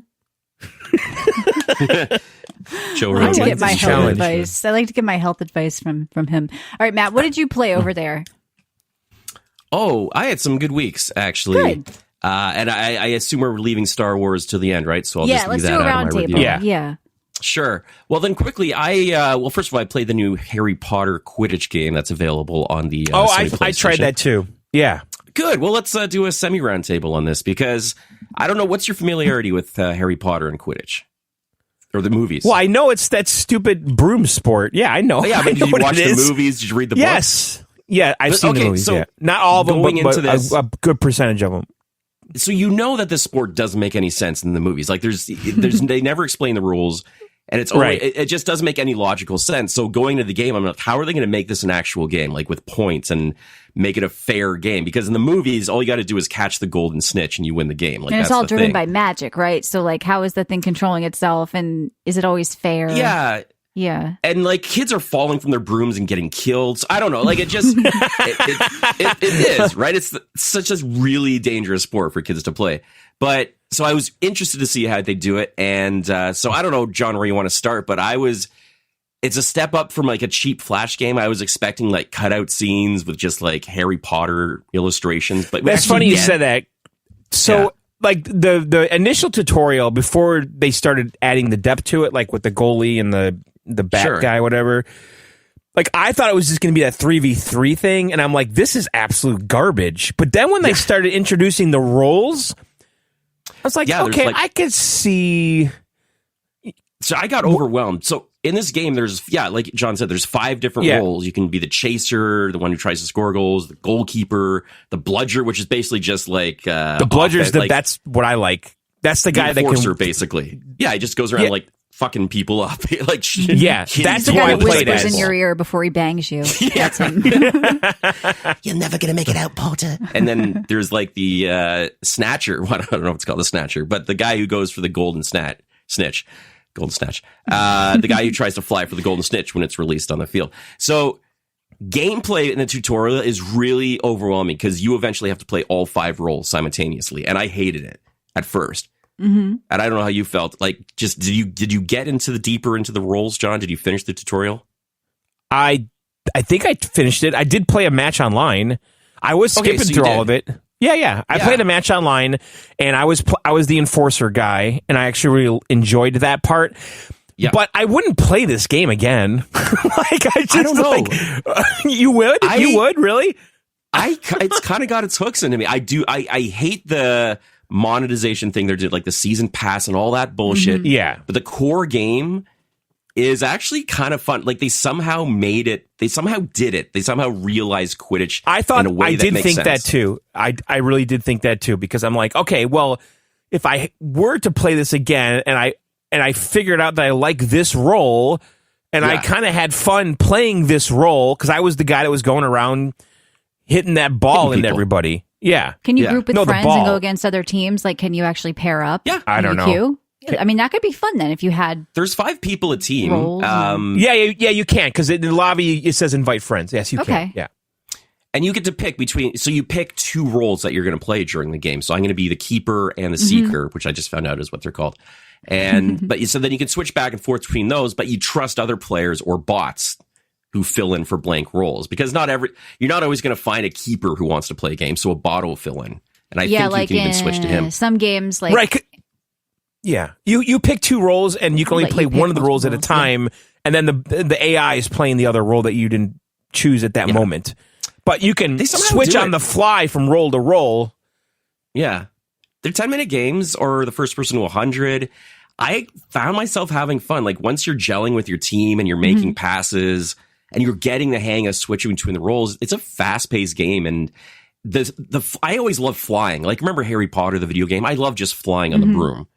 Joe I like to Rogan. get my health advice. I like to get my health advice from him. All right, Matt, what did you play over there? Oh, I had some good weeks, actually. Good. And I assume we're leaving Star Wars to the end, right? So I'll just leave let's that do a out round of my table. review. Yeah. Sure. Well, then quickly, first of all, I played the new Harry Potter Quidditch game that's available on the Sony I tried that too. Yeah. Good. Well, let's do a semi-round table on this, because I don't know, what's your familiarity with Harry Potter and Quidditch? Or the movies? Well, I know it's that stupid broom sport. Yeah, I know. Yeah, but did you watch the movies? Did you read the books? Yes. Yeah, I've seen the movies. So not all of them, but this, a good percentage of them. So you know that this sport doesn't make any sense in the movies. Like there's they never explain the rules, and it's only, it just doesn't make any logical sense. So going to the game, I'm like, how are they going to make this an actual game, like with points, and make it a fair game? Because in the movies, all you got to do is catch the golden snitch and you win the game. Like, and it's all driven by magic, right? So like, how is the thing controlling itself, and is it always fair? Yeah. And like, kids are falling from their brooms and getting killed. So I don't know. Like, it just, it is, right? It's such a really dangerous sport for kids to play. But so I was interested to see how they do it. And so I don't know, John, where you want to start, but it's a step up from like a cheap Flash game. I was expecting like cutout scenes with just like Harry Potter illustrations. But that's funny you said that. So like the initial tutorial before they started adding the depth to it, like with the goalie and the bat guy, whatever. Like I thought it was just going to be that 3v3 thing, and I'm like, this is absolute garbage. But then when they started introducing the roles, I was like, okay, I could see. So I got overwhelmed. So in this game, there's, like John said, there's 5 different roles. You can be the chaser, the one who tries to score goals, the goalkeeper, the bludger, which is basically just like the bludger's that's what I like. That's the guy that can basically. Yeah, he just goes around like fucking people up. Like that's the guy I that played whispers as. in your ear before he bangs you. That's him. You're never gonna make it out, Porter. And then there's like the snatcher. I don't know if it's called the snatcher, but the guy who goes for the golden snitch. Golden Snatch. The guy who tries to fly for the Golden Snitch when it's released on the field. So gameplay in the tutorial is really overwhelming because you eventually have to play all 5 roles simultaneously. And I hated it at first. And I don't know how you felt. Like, just did you get deeper into the roles, John? Did you finish the tutorial? I think I finished it. I did play a match online. I was skipping through all of it. Yeah. I played a match online, and I was the enforcer guy, and I actually really enjoyed that part. Yeah. But I wouldn't play this game again. I don't know. You would? You would? Really? It's kind of got its hooks into me. I hate the monetization thing they did, like the season pass and all that bullshit. Yeah. But the core game is actually kind of fun. Like they somehow made it. They somehow did it. They somehow realized Quidditch. I thought in a way I did think sense. that too. I really did think that too, because I'm like, okay, well, if I were to play this again and I figured out that I like this role and I kind of had fun playing this role because I was the guy that was going around hitting that ball into everybody. Yeah. Can you group with friends and go against other teams? Like, can you actually pair up? Yeah. I don't know. I mean, that could be fun then if you had. There's 5 people a team. Yeah, you can, because in the lobby it says invite friends. Yes, you can. Yeah. And you get to pick between, so you pick 2 roles that you're going to play during the game. So I'm going to be the keeper and the seeker, which I just found out is what they're called. And so then you can switch back and forth between those, but you trust other players or bots who fill in for blank roles, because you're not always going to find a keeper who wants to play a game, so a bot will fill in. And I think you can even switch to him. Some games, like right. Yeah, you pick 2 roles, and you can only play one of the roles at a time, and then the AI is playing the other role that you didn't choose at that moment. But you can switch on the fly from role to role. Yeah, they're 10-minute games, or the first person to 100. I found myself having fun. Like once you're gelling with your team and you're making passes and you're getting the hang of switching between the roles, it's a fast-paced game. And I always love flying. Like remember Harry Potter, the video game? I love just flying on the broom.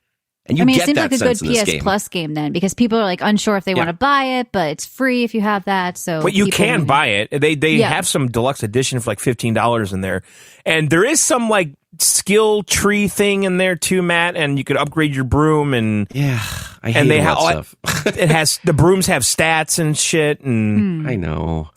And it seems like a good PS Plus game then, because people are like unsure if they want to buy it, but it's free if you have that. So, but you can buy it. They have some deluxe edition for like $15 in there, and there is some like skill tree thing in there too, Matt. And you could upgrade your broom, and I hate all that stuff. It has the brooms have stats and shit, and I know.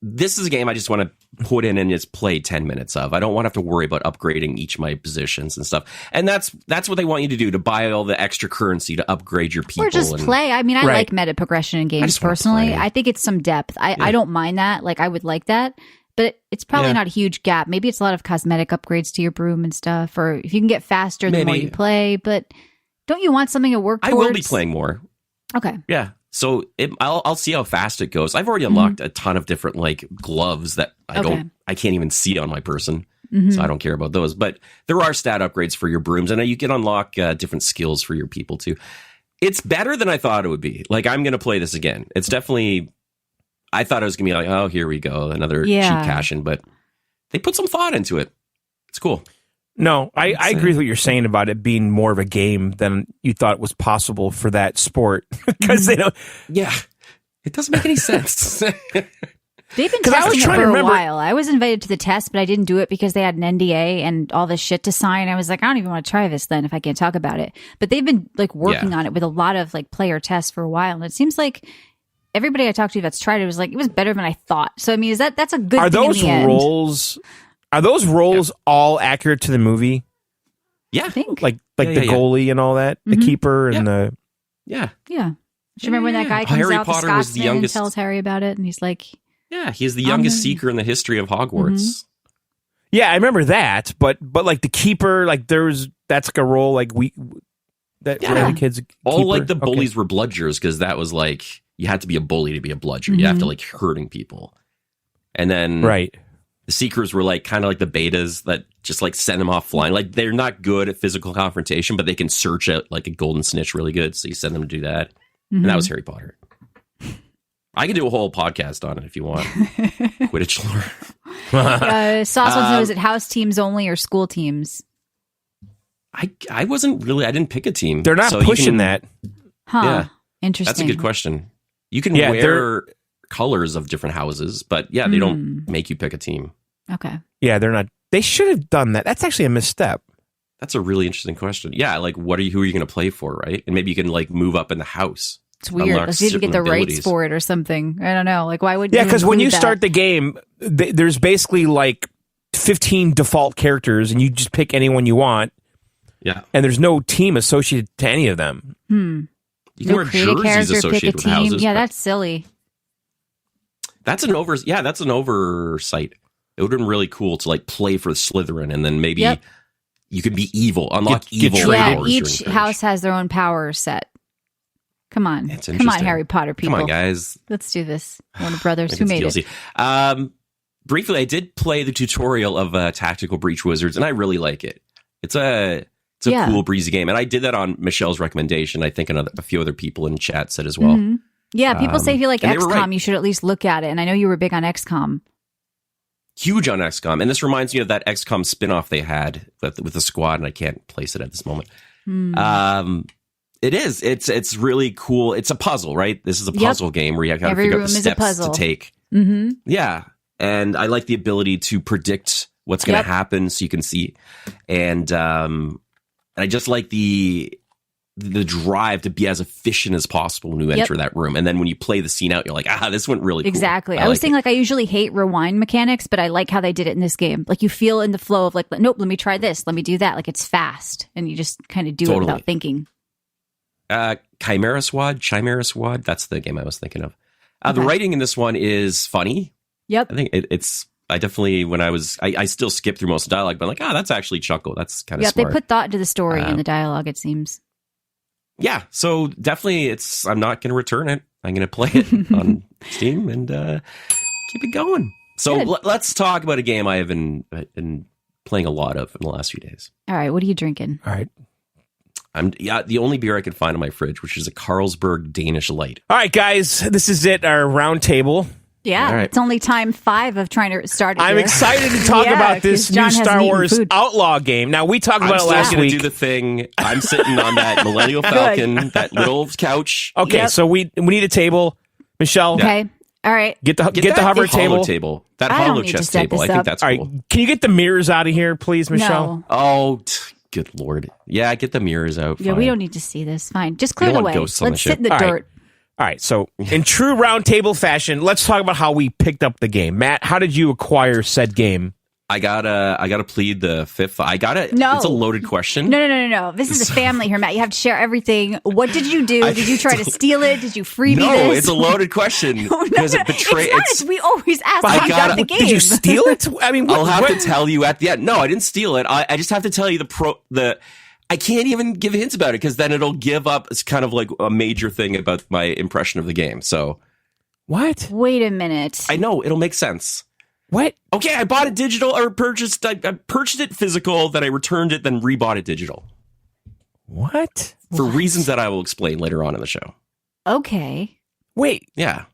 This is a game I just want to put in and just play 10 minutes of. I don't want to have to worry about upgrading each of my positions and stuff. And that's what they want you to do, to buy all the extra currency to upgrade your people. Or just play. I mean, I like meta progression in games personally. I think it's some depth. I don't mind that. Like, I would like that. But it's probably not a huge gap. Maybe it's a lot of cosmetic upgrades to your broom and stuff. Or if you can get faster the more you play. But don't you want something to work towards? I will be playing more. Okay. Yeah. So I'll see how fast it goes. I've already unlocked a ton of different like gloves that I can't even see on my person, so I don't care about those. But there are stat upgrades for your brooms, and you can unlock different skills for your people too. It's better than I thought it would be. Like I'm going to play this again. It's definitely. I thought it was going to be like, oh, here we go, another cheap cash in, but they put some thought into it. It's cool. No, I agree with what you're saying about it being more of a game than you thought was possible for that sport. Because they don't. Yeah, it doesn't make any sense. They've been testing it for a while. I was invited to the test, but I didn't do it because they had an NDA and all this shit to sign. I was like, I don't even want to try this then if I can't talk about it. But they've been like working on it with a lot of like player tests for a while, and it seems like everybody I talked to that's tried it was like, it was better than I thought. So I mean, that's a good thing in the end. Are those roles all accurate to the movie? Yeah. I think. Like the goalie and all that, the keeper and the... Yeah. Yeah. Do you remember when that guy comes Harry out, Potter the was the Scotsman, and youngest- tells Harry about it, and he's like, Yeah, he's the youngest seeker in the history of Hogwarts. Yeah, I remember that, but like the keeper, like that's like a role like that one of the kids. All keeper? like the Okay. bullies were bludgers because that was like you had to be a bully to be a bludger. You have to like hurting people, and then Right. the seekers were like kind of like the betas that just like send them off flying. Like they're not good at physical confrontation, but they can search out like a golden snitch really good. So you send them to do that, and that was Harry Potter. I can do a whole podcast on it if you want. Quidditch lore. Sauce wants to know, is it house teams only or school teams? I wasn't really. I didn't pick a team. They're not So you pushing can- that. Huh. Yeah. Interesting. That's a good question. You can Yeah, wear colors of different houses, but yeah, they don't make you pick a team. Okay. Yeah, they're not. They should have done that. That's actually a misstep. That's a really interesting question. Yeah, like who are you going to play for, right? And maybe you can like move up in the house. It's weird. Unlock Let's see if you get the certain rights abilities. for it or something. I don't know. Like, why would Yeah, you because when include you that? start the game, there's basically like 15 default characters, and you just pick anyone you want, Yeah, and there's no team associated to any of them. you can No wear create a jerseys character, pick a associated with team. houses. Yeah, but that's silly. that's an oversight. It would have been really cool to like play for Slytherin, and then maybe Yep. you can be evil, unlock Get evil traded. Yeah, powers. each during house has their own power set. Come on. It's Come on, interesting. Harry Potter people. Come on, guys. Let's do this. Warner Brothers. Maybe Who made it's it? DLC. Briefly, I did play the tutorial of Tactical Breach Wizards, and I really like it. It's a Yeah. cool, breezy game, and I did that on Michelle's recommendation. I think a few other people in chat said as well. Mhm. Yeah, people say if you like and they were XCOM, right. you should at least look at it. And I know you were big on XCOM. Huge on XCOM, and this reminds me of that XCOM spin-off they had with the squad, and I can't place it at this moment. It is. It's really cool. It's a puzzle, right? This is a puzzle game where you have to Every figure out room the is a steps puzzle. to take. Mm-hmm. Yeah. And I like the ability to predict what's going to happen so you can see. And I just like the drive to be as efficient as possible when you enter that room. And then when you play the scene out, you're like, this went really cool. Exactly. I was saying, like, I usually hate rewind mechanics, but I like how they did it in this game. Like, you feel in the flow of, like, nope, let me try this. Let me do that. Like, it's fast. And you just kind of do it without thinking. Chimera Squad. That's the game I was thinking of. The writing in this one is funny. Yep. I think it's. I definitely, when I still skip through most of the dialogue, but I'm like, that's actually chuckle. That's kind of Yeah, smart. they put thought into the story and the dialogue, it seems. Yeah, so definitely, I'm not going to return it. I'm going to play it on Steam and keep it going. So let's talk about a game I have been playing a lot of in the last few days. All right, what are you drinking? All right. The only beer I can find in my fridge, which is a Carlsberg Danish Light. All right, guys, this is it, our round table. Yeah, All right. it's only time 5 of trying to start it I'm here. excited to talk about this 'cause John new hasn't Star eaten Wars food. Outlaw game. Now, we talked I'm about it still last going to week. do the thing. I'm sitting on that Millennial Falcon, that little couch. Okay, so we need a table. Michelle, Okay, all right. get the that hover hollow table. That I don't hollow need to chest set table. this I think up. that's All cool. right, can you get the mirrors out of here, please, Michelle? No. Oh, good Lord. Yeah, get the mirrors out. Yeah, Fine. we don't need to see this. Fine. Just We clear don't it want away. ghosts on the Let's sit ship. in the All right. dirt. All right, so in true round table fashion, let's talk about how we picked up the game. Matt, how did you acquire said game? I gotta plead the fifth. I gotta. No. It's a loaded question. No. This is a family here, Matt. You have to share everything. What did you do? Did you try to steal it? Did you freebie No, this? it's a loaded question because it betrays. It's not. We always ask I how you got the game. Did you steal it? I mean, I'll have to tell you at the end. No, I didn't steal it. I just have to tell you the. I can't even give hints about it because then it'll give up. It's kind of like a major thing about my impression of the game. So What? Wait a minute. I know it'll make sense. What? Okay, I bought it digital or purchased. I purchased it physical, then I returned it, then rebought it digital What? for reasons that I will explain later on in the show. Okay. Wait. Yeah,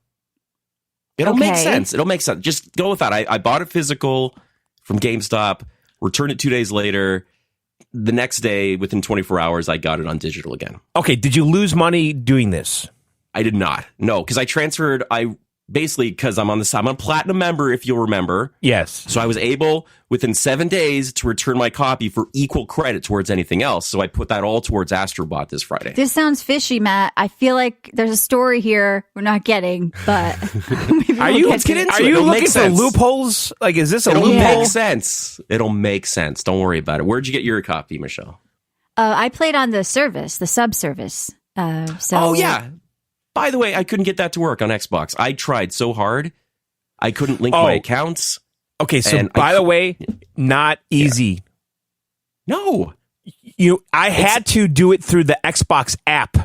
it'll make Okay. sense. It'll make sense. Just go with that. I bought it physical from GameStop, returned it 2 days later. The next day, within 24 hours, I got it on digital again. Okay, did you lose money doing this? I did not. No, because I transferred. Basically, because I'm a platinum member, if you'll remember. Yes. So I was able, within 7 days, to return my copy for equal credit towards anything else. So I put that all towards Astrobot this Friday. This sounds fishy, Matt. I feel like there's a story here we're not getting, but maybe Are we'll you get to it. are you It'll make looking for sense. loopholes? Like, is this a It'll loophole? make sense. It'll make sense. Don't worry about it. Where'd you get your copy, Michelle? I played on the service, the sub service. So Oh, yeah. By the way, I couldn't get that to work on Xbox. I tried so hard. I couldn't link my accounts. Okay, so by the way, not easy. No. I had to do it through the Xbox app.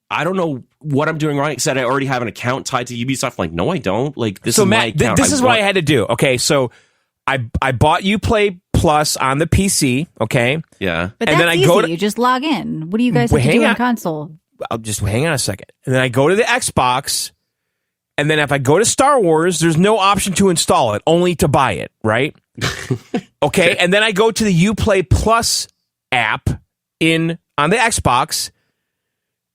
I don't know what I'm doing wrong. It said I already have an account tied to Ubisoft. I'm like, no, I don't. Like, this is my account. This is what I had to do. Okay, so I bought Uplay Plus on the PC. Okay, yeah, but and that's then I easy. You just log in. What do you guys have to do on console? I'll just hang on a second, and then I go to the Xbox, and then if I go to Star Wars, there's no option to install it, only to buy it. Right? Okay, and then I go to the Uplay Plus app on the Xbox.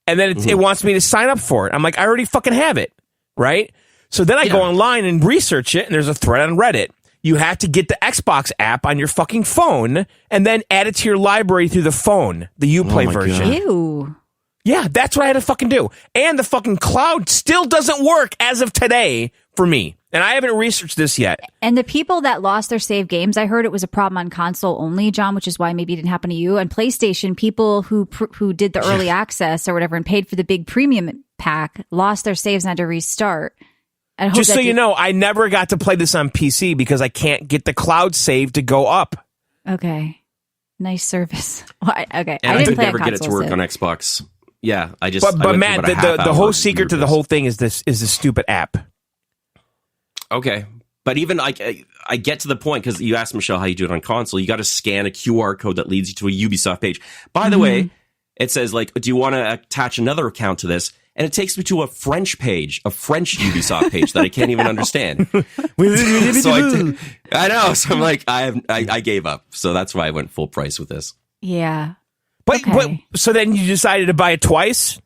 And then it wants me to sign up for it. I'm like, I already fucking have it, right? So then I go online and research it, and there's a thread on Reddit. You have to get the Xbox app on your fucking phone and then add it to your library through the phone, the Uplay version. Ew. Yeah, that's what I had to fucking do. And the fucking cloud still doesn't work as of today for me. And I haven't researched this yet. And the people that lost their save games, I heard it was a problem on console only, John, which is why maybe it didn't happen to you. And PlayStation, people who did the early access or whatever and paid for the big premium pack lost their saves and had to restart. Just so you know, I never got to play this on PC because I can't get the cloud save to go up. Okay. Nice service. Well, okay. And I didn't never get it to work on Xbox. Yeah, I just. But Matt, the whole secret to the whole thing is this stupid app. Okay. But even I get to the point because you asked Michelle how you do it on console. You got to scan a QR code that leads you to a Ubisoft page. By the way, it says like, do you want to attach another account to this? And it takes me to a French page, a French Ubisoft page that I can't even understand. So I know. So I'm like, I gave up. So that's why I went full price with this. Yeah. But so then you decided to buy it twice?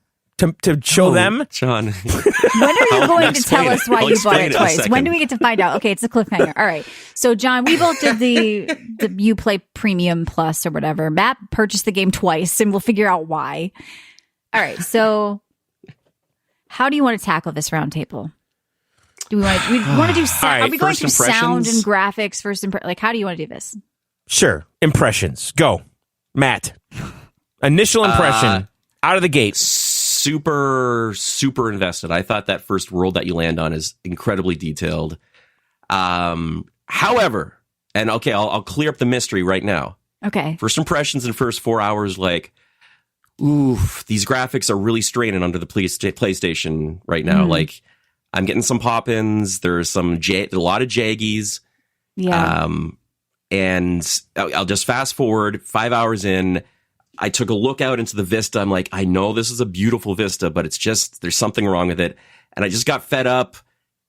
To show them? John. When are you going to tell us why you bought it twice? When do we get to find out? Okay, it's a cliffhanger. All right. So, John, we both did the Uplay Premium Plus or whatever. Matt purchased the game twice, and we'll figure out why. All right. So, how do you want to tackle this roundtable? Do we want to do sound? Are we going through sound and graphics first? Like, how do you want to do this? Sure. Impressions. Go. Matt. Initial impression out of the gate. Super invested. I thought that first world that you land on is incredibly detailed. However, and okay, I'll clear up the mystery right now. Okay. First impressions in first 4 hours, like, oof, these graphics are really straining under the PlayStation right now. Like, I'm getting some pop-ins. There's a lot of jaggies. Yeah. And I'll just fast forward 5 hours in. I took a look out into the vista. I'm like, I know this is a beautiful vista, but it's just, there's something wrong with it. And I just got fed up.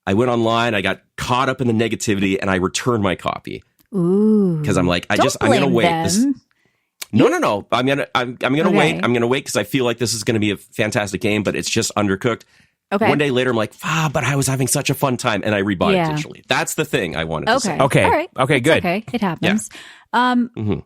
I went online. I got caught up in the negativity and I returned my copy. Ooh. Because I'm like, I'm going to wait. No. I'm going to wait. I'm going to wait because I feel like this is going to be a fantastic game, but it's just undercooked. Okay. One day later, I'm like, but I was having such a fun time. And I rebought it digitally. That's the thing I wanted to say. Okay. All right. Okay, good. Okay. It happens. Yeah.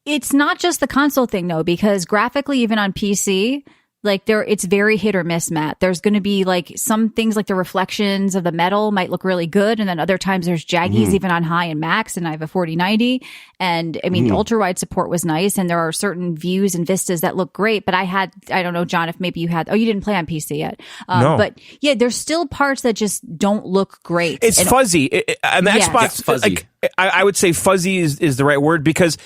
It's not just the console thing, though, because graphically, even on PC, like it's very hit or miss, Matt. There's going to be like some things like the reflections of the metal might look really good. And then other times there's jaggies even on high and max. And I have a 4090. And I mean, ultra wide support was nice. And there are certain views and vistas that look great. But I don't know, John, if maybe you you didn't play on PC yet. No. But yeah, there's still parts that just don't look great. It's fuzzy. On the Xbox, fuzzy. Like, I would say fuzzy is the right word because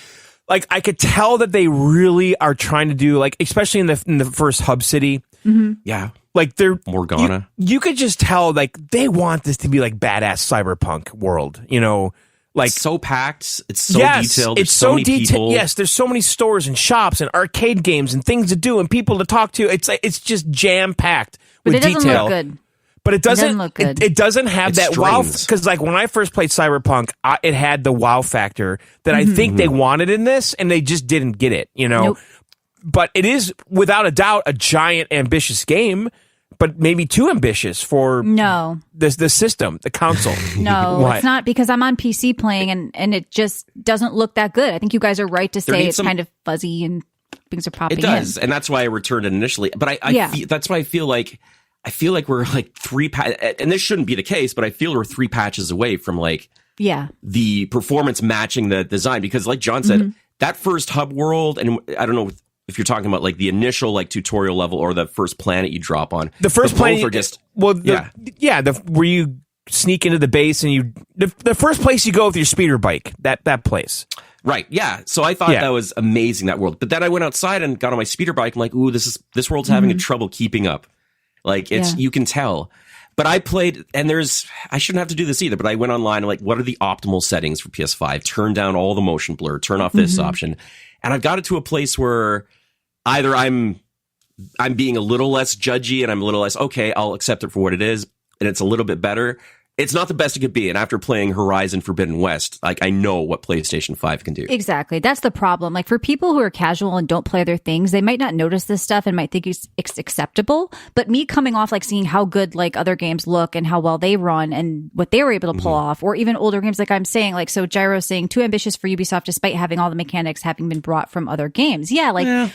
like I could tell that they really are trying to do like, especially in the first hub city. Yeah. Like they're Morgana. You could just tell like they want this to be like badass cyberpunk world, you know, like it's so packed. It's so detailed. There's it's so detailed. Yes. There's so many stores and shops and arcade games and things to do and people to talk to. It's like, it's just jam packed with but it doesn't detail. Look good. But it doesn't look good. It doesn't have that wow, strains. because like when I first played Cyberpunk, it had the wow factor that I think they wanted in this, and they just didn't get it, you know. Nope. But it is without a doubt a giant ambitious game, but maybe too ambitious for the system, the console. No, it's not because I'm on PC playing and it just doesn't look that good. I think you guys are right to say it's kind of fuzzy and things are popping in. It does, and that's why I returned it initially. But that's why I feel like we're like and this shouldn't be the case, but I feel we're 3 patches away from like the performance matching the design. Because like John said, that first hub world, and I don't know if you're talking about like the initial like tutorial level or the first planet you drop on. The first planet are just where you sneak into the base and the first place you go with your speeder bike, that place. Right, yeah. So I thought that was amazing, that world. But then I went outside and got on my speeder bike. I'm like, ooh, this world's having a trouble keeping up. Like you can tell. But I played, and I shouldn't have to do this either, but I went online and like, what are the optimal settings for PS5? Turn down all the motion blur, turn off this option. And I've got it to a place where either I'm being a little less judgy and I'm a little less, okay, I'll accept it for what it is, and it's a little bit better. It's not the best it could be. And after playing Horizon Forbidden West, like I know what PlayStation 5 can do. Exactly. That's the problem. Like for people who are casual and don't play other things, they might not notice this stuff and might think it's acceptable. But me coming off like seeing how good like other games look and how well they run and what they were able to pull off, or even older games, like I'm saying, like, so Gyro's saying too ambitious for Ubisoft despite having all the mechanics having been brought from other games. Yeah, like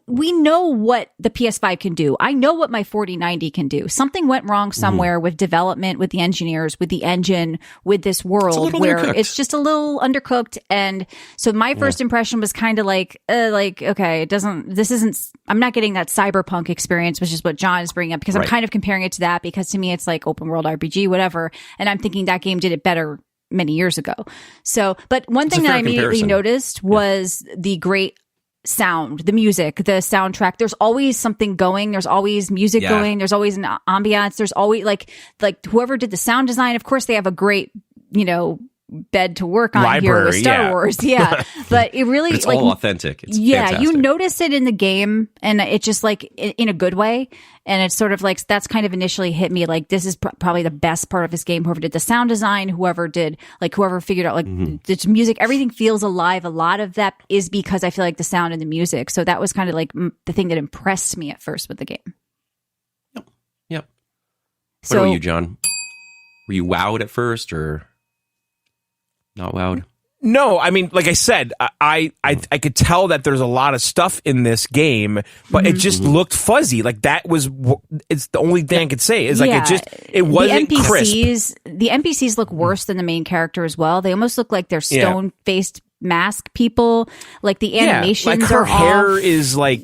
we know what the PS5 can do. I know what my 4090 can do. Something went wrong somewhere with development, with the engineers, with the engine, with this world where it's just a little undercooked. And so my first impression was kind of like, okay, I'm not getting that cyberpunk experience, which is what John is bringing up, because I'm kind of comparing it to that, because to me, it's like open world RPG, whatever. And I'm thinking that game did it better many years ago. So, but one thing that I immediately noticed was the great sound, the music, the soundtrack. There's always something going. There's always music going. There's always an ambiance. There's always like whoever did the sound design. Of course, they have a great, bed to work on library, here with Star Wars. Yeah. But it really, it's like, all authentic. It's fantastic. You notice it in the game, and it just like in a good way. And it's sort of like, that's kind of initially hit me like, this is probably the best part of this game. Whoever did the sound design, whoever figured out like the music, everything feels alive. A lot of that is because I feel like the sound and the music. So that was kind of like the thing that impressed me at first with the game. Yep. What about you, John? Were you wowed at first or not wowed? No, I mean, like I said, I could tell that there's a lot of stuff in this game, but it just looked fuzzy. Like it's the only thing I could say is like it wasn't crisp. The NPCs look worse than the main character as well. They almost look like they're stone-faced mask people. Like the animations like her hair off. Is like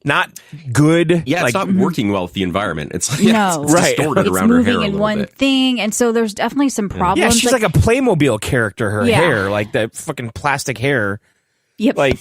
not good. Yeah, like, it's not working well with the environment. It's like, it's distorted around her hair a moving in little one bit. thing, and so there's definitely some problems. Yeah, she's like a Playmobil character. Her hair, like the fucking plastic hair. Yep. Like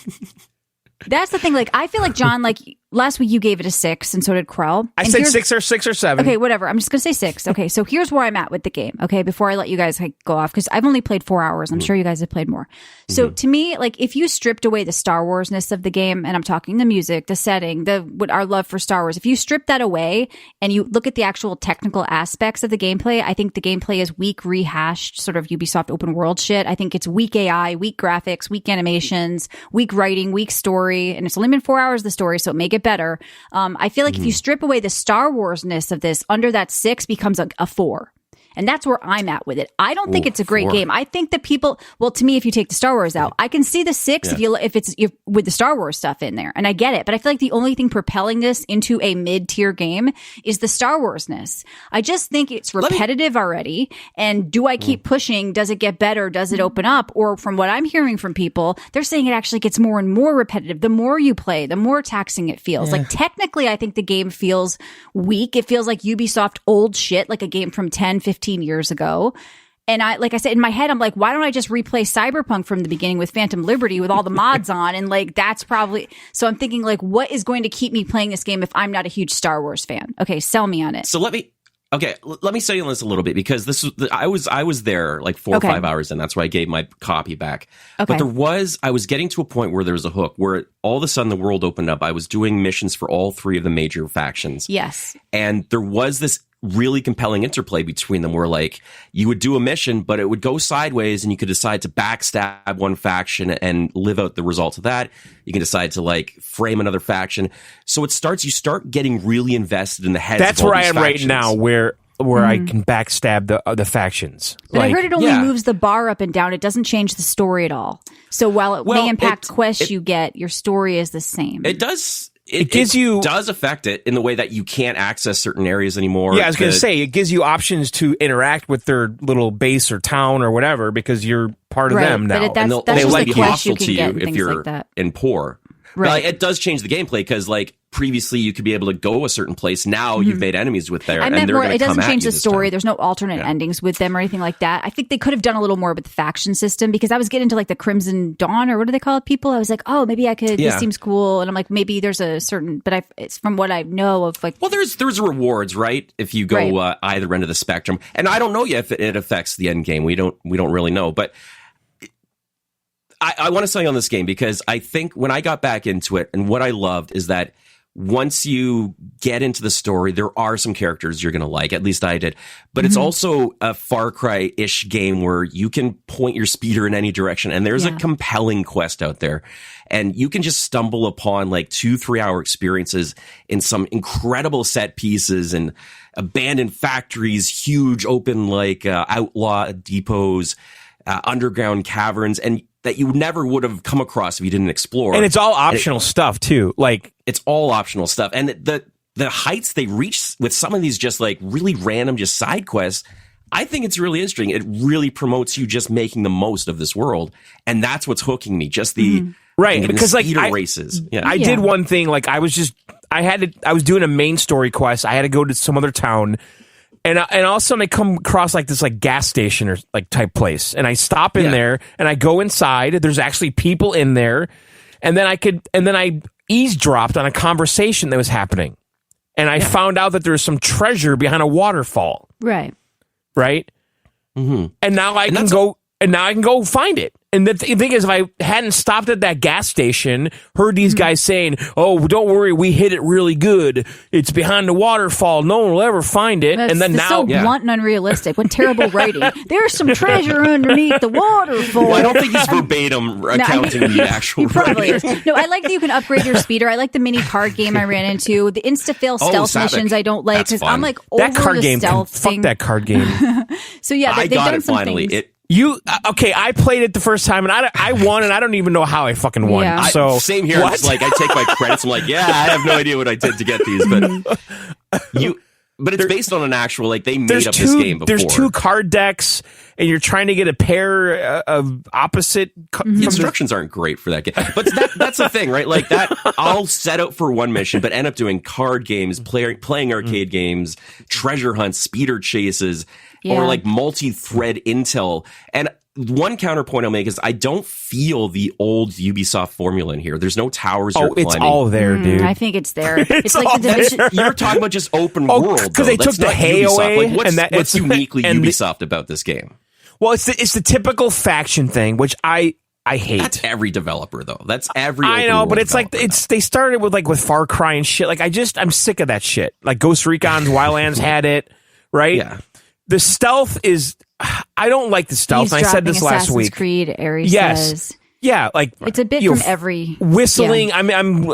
that's the thing. Like I feel like John, like last week you gave it a 6, and so did Krell. I said 6 or 7. Okay, whatever. I'm just gonna say 6. Okay, so here's where I'm at with the game. Okay, before I let you guys go off, because I've only played 4 hours. I'm sure you guys have played more. So to me, like if you stripped away the Star Warsness of the game, and I'm talking the music, the setting, our love for Star Wars, if you strip that away and you look at the actual technical aspects of the gameplay, I think the gameplay is weak, rehashed, sort of Ubisoft open world shit. I think it's weak AI, weak graphics, weak animations, weak writing, weak story, and it's only been 4 hours the story, so it may get better. I feel like if you strip away the Star Wars-ness of this, under that 6 becomes a 4. And that's where I'm at with it. I don't think it's a great game. I think that people, well, to me, if you take the Star Wars out, I can see the 6 if it's with the Star Wars stuff in there, and I get it. But I feel like the only thing propelling this into a mid-tier game is the Star Wars-ness. I just think it's repetitive already. And do I keep pushing? Does it get better? Does it open up? Or from what I'm hearing from people, they're saying it actually gets more and more repetitive. The more you play, the more taxing it feels. Like technically, I think the game feels weak. It feels like Ubisoft old shit, like a game from 10, 15 years ago. And like I said, in my head, I'm like, why don't I just replay Cyberpunk from the beginning with Phantom Liberty with all the mods on? And like, that's probably, so I'm thinking like, what is going to keep me playing this game if I'm not a huge Star Wars fan? Okay. Sell me on it. So let me sell you on this a little bit, because I was there like 4 or 5 hours in. That's why I gave my copy back. Okay. But I was getting to a point where there was a hook where all of a sudden the world opened up. I was doing missions for all 3 of the major factions. Yes. And there was this really compelling interplay between them where like you would do a mission, but it would go sideways and you could decide to backstab one faction and live out the results of that. You can decide to like frame another faction. So you start getting really invested in the heads. That's of all where I these am factions. right now, where I can backstab the factions. But I heard it only moves the bar up and down. It doesn't change the story at all. So while it may impact quests you get, your story is the same. It does. It does affect it in the way that you can't access certain areas anymore. Yeah, I was going to say, it gives you options to interact with their little base or town or whatever because you're part of them now. But and they'll that's be the quest hostile you can to get you if you're like that. in poor. But, like, it does change the gameplay because, like, previously you could be able to go a certain place. Now you've made enemies with there, I and meant they're more, going to it come doesn't at change you the this story. time. There's no alternate endings with them or anything like that. I think they could have done a little more with the faction system because I was getting to like the Crimson Dawn or what do they call it? People. I was like, oh, maybe I could. This seems cool, and I'm like, maybe there's a certain. But it's from what I know of like. Well, there's rewards, right? If you go either end of the spectrum, and I don't know yet if it affects the end game. We don't really know, but. I want to say on this game because I think when I got back into it and what I loved is that once you get into the story, there are some characters you're going to like. At least I did. But it's also a Far Cry-ish game where you can point your speeder in any direction. And there's a compelling quest out there. And you can just stumble upon like 2-3 hour experiences in some incredible set pieces and abandoned factories, huge open like outlaw depots, underground caverns. And that you never would have come across if you didn't explore. And it's all optional stuff too. Like it's all optional stuff. And the heights they reach with some of these just like really random just side quests, I think it's really interesting. It really promotes you just making the most of this world. And that's what's hooking me. Just the because like races. Yeah. I did one thing, like I was doing a main story quest. I had to go to some other town. And all of a sudden I come across like this like gas station or like type place, and I stop in there and I go inside. There's actually people in there, and then I eavesdropped on a conversation that was happening, and I found out that there was some treasure behind a waterfall. Right. Mm-hmm. And now I can go find it. And the thing is, if I hadn't stopped at that gas station, heard these guys saying, "Oh, don't worry, we hit it really good. It's behind the waterfall. No one will ever find it." And then it's now, so blunt and unrealistic. What terrible writing! There's some treasure underneath the waterfall. Well, I don't think he's verbatim accounting the actual. He probably is. No, I like that you can upgrade your speeder. I like the mini card game I ran into. The insta-fail stealth missions I don't like because I'm like over that card the game. Stealth thing. Fuck that card game. So yeah, I got it finally. I played it the first time and I won, and I don't even know how I fucking won. Yeah. So same here. It's like I take my credits. I'm like, yeah, I have no idea what I did to get these, but it's based on an actual like they made up this game before. There's 2 card decks, and you're trying to get a pair of opposite. The instructions aren't great for that game, but that's the thing, right? Like that, I'll set out for one mission, but end up doing card games, playing arcade games, treasure hunts, speeder chases. Or like multi-thread intel. And one counterpoint I'll make is I don't feel the old Ubisoft formula in here. There's no towers you're climbing. It's all there, dude. I think it's there. It's like the division. You're talking about just open world. Because they took the hay Ubisoft. away. Like, what's uniquely Ubisoft about this game? Well, it's the typical faction thing, which I hate. That's every developer, though. That's every. I know, but it's like they started with Far Cry and shit. Like I'm sick of that shit. Like Ghost Recon's Wildlands had it, right? Yeah. The stealth is. I don't like the stealth. And I said this last Assassin's week. Creed, Ares says. Yeah, like it's a bit from every whistling. Yeah. I'm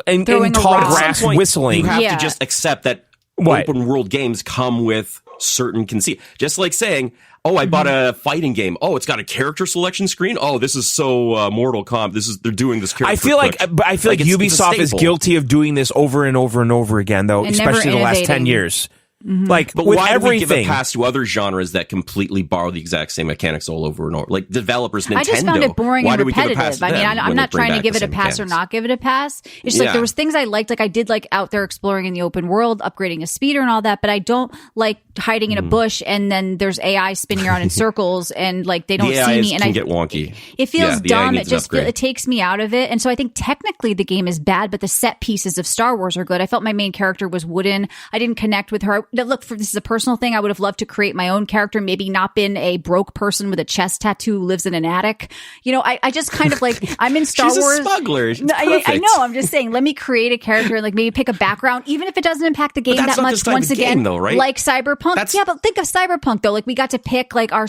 in tall grass whistling. You have to just accept that open world games come with certain conceit. Just like saying, "Oh, I bought a fighting game. Oh, it's got a character selection screen. Oh, this is so Mortal Kombat. They're doing this character." I feel like Ubisoft is guilty of doing this over and over and over again, though, and especially the last 10 years. Mm-hmm. Like, but with why everything, do we give a pass to other genres that completely borrow the exact same mechanics all over and over? Like developers, Nintendo. I just found it boring and repetitive. I mean, I'm not trying to give it a pass mechanics? or not give it a pass. It's just like there was things I liked. Like I did like out there exploring in the open world, upgrading a speeder and all that. But I don't like hiding in a bush and then there's AI spinning around in circles and like they don't see me. And I get wonky. It feels dumb. It just it takes me out of it. And so I think technically the game is bad, but the set pieces of Star Wars are good. I felt my main character was wooden. I didn't connect with her. Look, this is a personal thing. I would have loved to create my own character, maybe not been a broke person with a chest tattoo who lives in an attic. You know, I just kind of like, I'm in Star Wars. She's a smuggler. No, I know. I'm just saying, let me create a character and like maybe pick a background, even if it doesn't impact the game that much. Once again, game, though, right? Like Cyberpunk. Yeah, but think of Cyberpunk though. Like we got to pick like our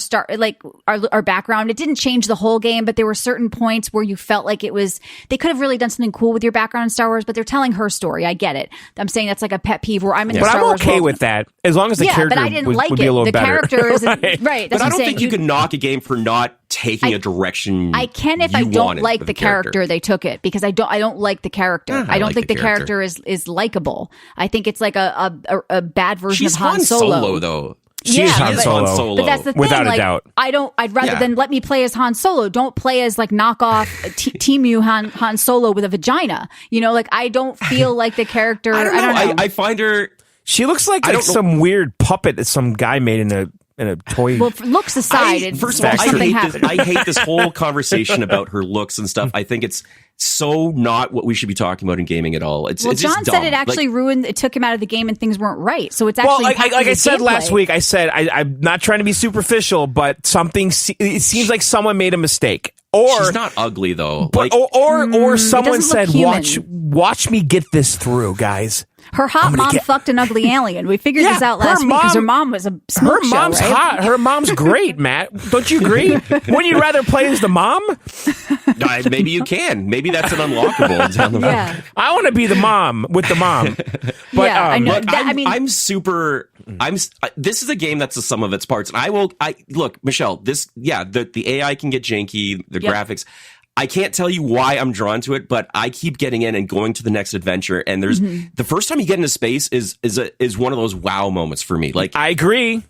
our background. It didn't change the whole game, but there were certain points where you felt like they could have really done something cool with your background in Star Wars, but they're telling her story. I get it. I'm saying that's like a pet peeve where I'm in the Star Wars world. I'm okay with that as long as the character but I didn't like would it. be a little the better. Character is right. That's but I don't saying. think you can knock a game for not taking a direction. I can if I don't like the character they took it because I don't like the character. I don't think the character is likable. I think it's like a bad version of Han Solo. Though. She is Han but- Solo. Han Solo. But that's the thing. Without a like, doubt. I'd rather Yeah. than let me play as Han Solo. Don't play as like knockoff Timu Han Solo with a vagina. You know, like I don't feel like the character. I don't know. I find her. She looks like don't know. some weird puppet that some guy made in a toy. Well, looks aside, First of all, something happened. I hate this whole conversation about her looks and stuff. I think it's so not what we should be talking about in gaming at all. It's Well, it's John just said dumb. it actually Like, ruined. It took him out of the game, and things weren't right. So it's Well, actually like I said last gameplay. week, I said I'm not trying to be superficial, but it seems like someone made a mistake, or she's not ugly though. but, Like, or someone doesn't look said, human. "Watch me get this through, guys." Her hot mom fucked an ugly alien. We figured this out last week because her mom was a smoke Her mom's show, right? hot. Her mom's great, Matt. Don't you agree? Wouldn't you rather play as the mom? maybe you can. Maybe that's an unlockable down the road. Yeah, I want to be the mom with the mom. But yeah. I know. Look, That- I mean, I'm super. This is a game that's the sum of its parts, and I look, Michelle. The AI can get janky, the Yep. graphics. I can't tell you why I'm drawn to it, but I keep getting in and going to the next adventure. And there's the first time you get into space is one of those wow moments for me. Like I agree.